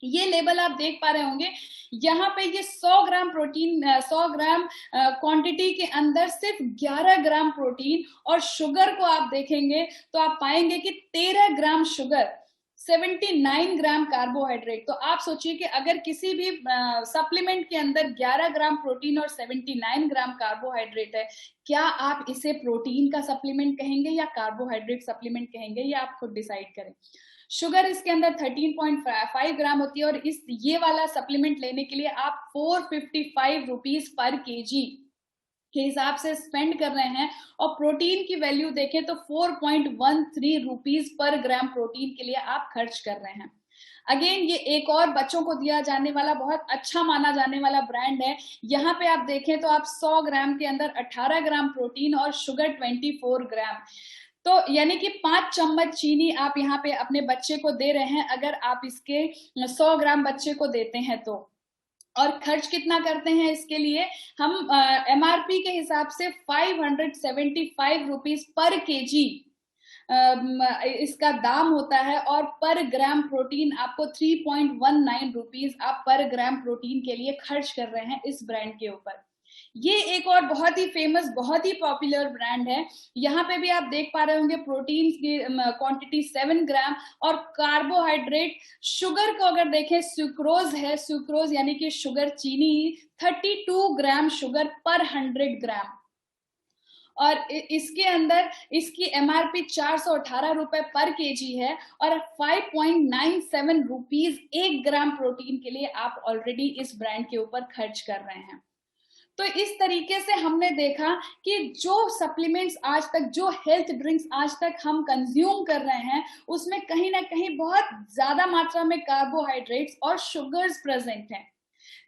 ये लेबल आप देख पा रहे होंगे, यहाँ पे ये 100 ग्राम प्रोटीन, 100 ग्राम क्वांटिटी के अंदर सिर्फ 11 ग्राम प्रोटीन, और शुगर को आप देखेंगे तो आप पाएंगे कि 13 ग्राम शुगर, 79 ग्राम कार्बोहाइड्रेट। तो आप सोचिए कि अगर किसी भी सप्लीमेंट के अंदर 11 ग्राम प्रोटीन और 79 ग्राम कार्बोहाइड्रेट है, क्या आप इसे प्रोटीन का सप्लीमेंट कहेंगे या कार्बोहाइड्रेट सप्लीमेंट कहेंगे, ये आप खुद डिसाइड करें। शुगर इसके अंदर 13.5 ग्राम होती है, और ये वाला सप्लीमेंट लेने के लिए आप 455 रुपीज पर केजी के हिसाब से स्पेंड कर रहे हैं। और प्रोटीन की वैल्यू देखें तो 4.13 रुपीज पर ग्राम प्रोटीन के लिए आप खर्च कर रहे हैं। अगेन ये एक और बच्चों को दिया जाने वाला बहुत अच्छा माना जाने वाला ब्रांड है। यहाँ पे आप देखें तो आप 100 ग्राम के अंदर 18 ग्राम प्रोटीन और शुगर 24 ग्राम, तो यानी कि 5 चम्मच चीनी आप यहाँ पे अपने बच्चे को दे रहे हैं अगर आप इसके 100 ग्राम बच्चे को देते हैं तो। और खर्च कितना करते हैं इसके लिए हम? एमआरपी के हिसाब से 575 रुपीज पर केजी इसका दाम होता है, और पर ग्राम प्रोटीन आपको 3.19 रुपीज आप पर ग्राम प्रोटीन के लिए खर्च कर रहे हैं इस ब्रांड के ऊपर। ये एक और बहुत ही फेमस, बहुत ही पॉपुलर ब्रांड है। यहाँ पे भी आप देख पा रहे होंगे प्रोटीन की क्वांटिटी 7 ग्राम, और कार्बोहाइड्रेट शुगर को अगर देखें, सुक्रोज है, सुक्रोज यानी कि शुगर, चीनी 32 ग्राम शुगर पर 100 ग्राम, और इसके अंदर इसकी एमआरपी 418 रुपए पर केजी है, और 5.97 रुपीज 1 ग्राम प्रोटीन के लिए आप ऑलरेडी इस ब्रांड के ऊपर खर्च कर रहे हैं। तो इस तरीके से हमने देखा कि जो सप्लीमेंट्स आज तक, जो हेल्थ ड्रिंक्स आज तक हम कंज्यूम कर रहे हैं, उसमें कहीं ना कहीं बहुत ज्यादा मात्रा में कार्बोहाइड्रेट्स और शुगर्स प्रेजेंट हैं।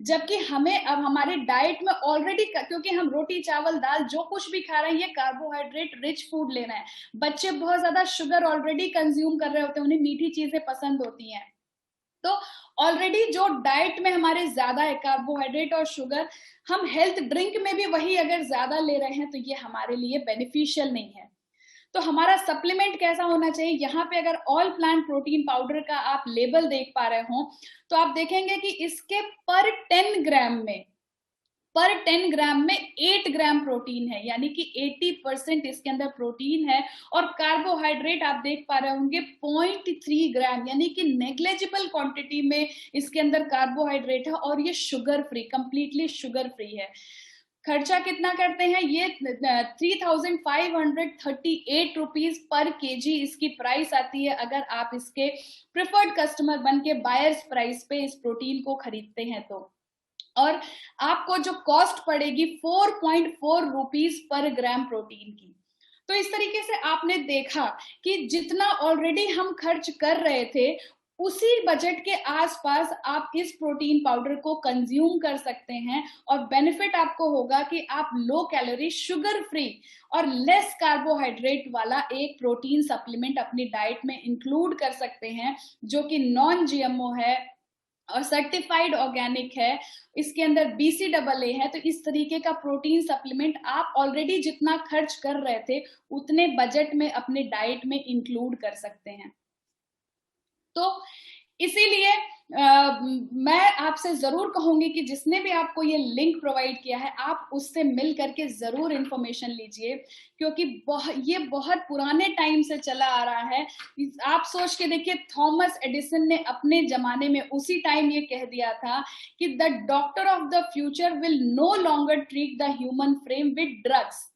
जबकि हमें अब हमारे डाइट में ऑलरेडी, क्योंकि हम रोटी चावल दाल जो कुछ भी खा रहे हैं ये कार्बोहाइड्रेट रिच फूड लेना है। बच्चे बहुत ज्यादा शुगर ऑलरेडी कंज्यूम कर रहे होते हैं, उन्हें मीठी चीजें पसंद होती हैं, तो ऑलरेडी जो डाइट में हमारे ज्यादा है कार्बोहाइड्रेट और शुगर, हम हेल्थ ड्रिंक में भी वही अगर ज्यादा ले रहे हैं तो ये हमारे लिए बेनिफिशियल नहीं है। तो हमारा सप्लीमेंट कैसा होना चाहिए? यहाँ पे अगर ऑल प्लांट प्रोटीन पाउडर का आप लेबल देख पा रहे हो तो आप देखेंगे कि इसके पर 10 ग्राम में 8 ग्राम प्रोटीन है, यानी कि 80% इसके अंदर प्रोटीन है। और कार्बोहाइड्रेट आप देख पा रहे होंगे 0.3 ग्राम, यानी कि नेग्लेजिबल क्वांटिटी में इसके अंदर कार्बोहाइड्रेट है, और ये sugar free, completely sugar free है। खर्चा कितना करते हैं ये? 3538 रुपीज पर केजी इसकी प्राइस आती है अगर आप इसके प्रिफर्ड कस्टमर बन के बायर्स प्राइस पे इस प्रोटीन को खरीदते हैं तो। और आपको जो कॉस्ट पड़ेगी 4.4 रुपीज पर ग्राम प्रोटीन की। तो इस तरीके से आपने देखा कि जितना ऑलरेडी हम खर्च कर रहे थे उसी बजट के आसपास आप इस प्रोटीन पाउडर को कंज्यूम कर सकते हैं, और बेनिफिट आपको होगा कि आप लो कैलोरी, शुगर फ्री और लेस कार्बोहाइड्रेट वाला एक प्रोटीन सप्लीमेंट अपनी डाइट में इंक्लूड कर सकते हैं, जो कि नॉन जीएमओ है और सर्टिफाइड ऑर्गेनिक है, इसके अंदर BCAA है। तो इस तरीके का प्रोटीन सप्लीमेंट आप ऑलरेडी जितना खर्च कर रहे थे उतने बजट में अपने डाइट में इंक्लूड कर सकते हैं। तो इसीलिए मैं आपसे जरूर कहूंगी कि जिसने भी आपको ये लिंक प्रोवाइड किया है आप उससे मिल करके जरूर इंफॉर्मेशन लीजिए, क्योंकि ये बहुत पुराने टाइम से चला आ रहा है। आप सोच के देखिए, थॉमस एडिसन ने अपने जमाने में उसी टाइम ये कह दिया था कि the doctor of the future will no longer treat the human frame with drugs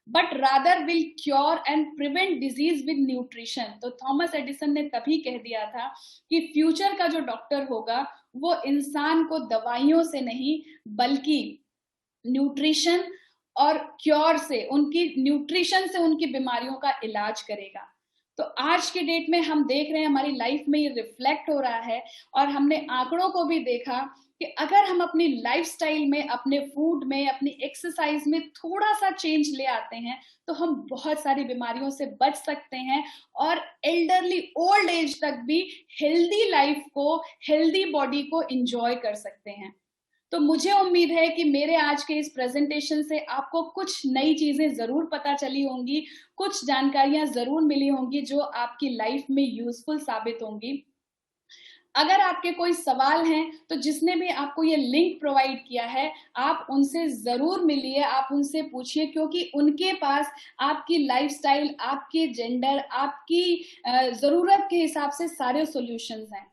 but rather will cure and prevent disease with nutrition. तो थॉमस एडिसन ने तभी कह दिया था कि फ्यूचर का जो डॉक्टर होगा वो इंसान को दवाइयों से नहीं बल्कि न्यूट्रिशन और क्योर से, उनकी न्यूट्रिशन से उनकी बीमारियों का इलाज करेगा। तो आज के डेट में हम देख रहे हैं, हमारी लाइफ में ये रिफ्लेक्ट हो रहा है, और हमने आंकड़ों को भी देखा कि अगर हम अपनी लाइफस्टाइल में, अपने फूड में, अपनी एक्सरसाइज में थोड़ा सा चेंज ले आते हैं तो हम बहुत सारी बीमारियों से बच सकते हैं, और एल्डरली, ओल्ड एज तक भी हेल्दी लाइफ को, हेल्दी बॉडी को एंजॉय कर सकते हैं। तो मुझे उम्मीद है कि मेरे आज के इस प्रेजेंटेशन से आपको कुछ नई चीजें जरूर पता चली होंगी, कुछ जानकारियां जरूर मिली होंगी जो आपकी लाइफ में यूजफुल साबित होंगी। अगर आपके कोई सवाल हैं तो जिसने भी आपको ये लिंक प्रोवाइड किया है, आप उनसे जरूर मिलिए, आप उनसे पूछिए, क्योंकि उनके पास आपकी लाइफस्टाइल, आपके जेंडर, आपकी जरूरत के हिसाब से सारे सॉल्यूशंस हैं।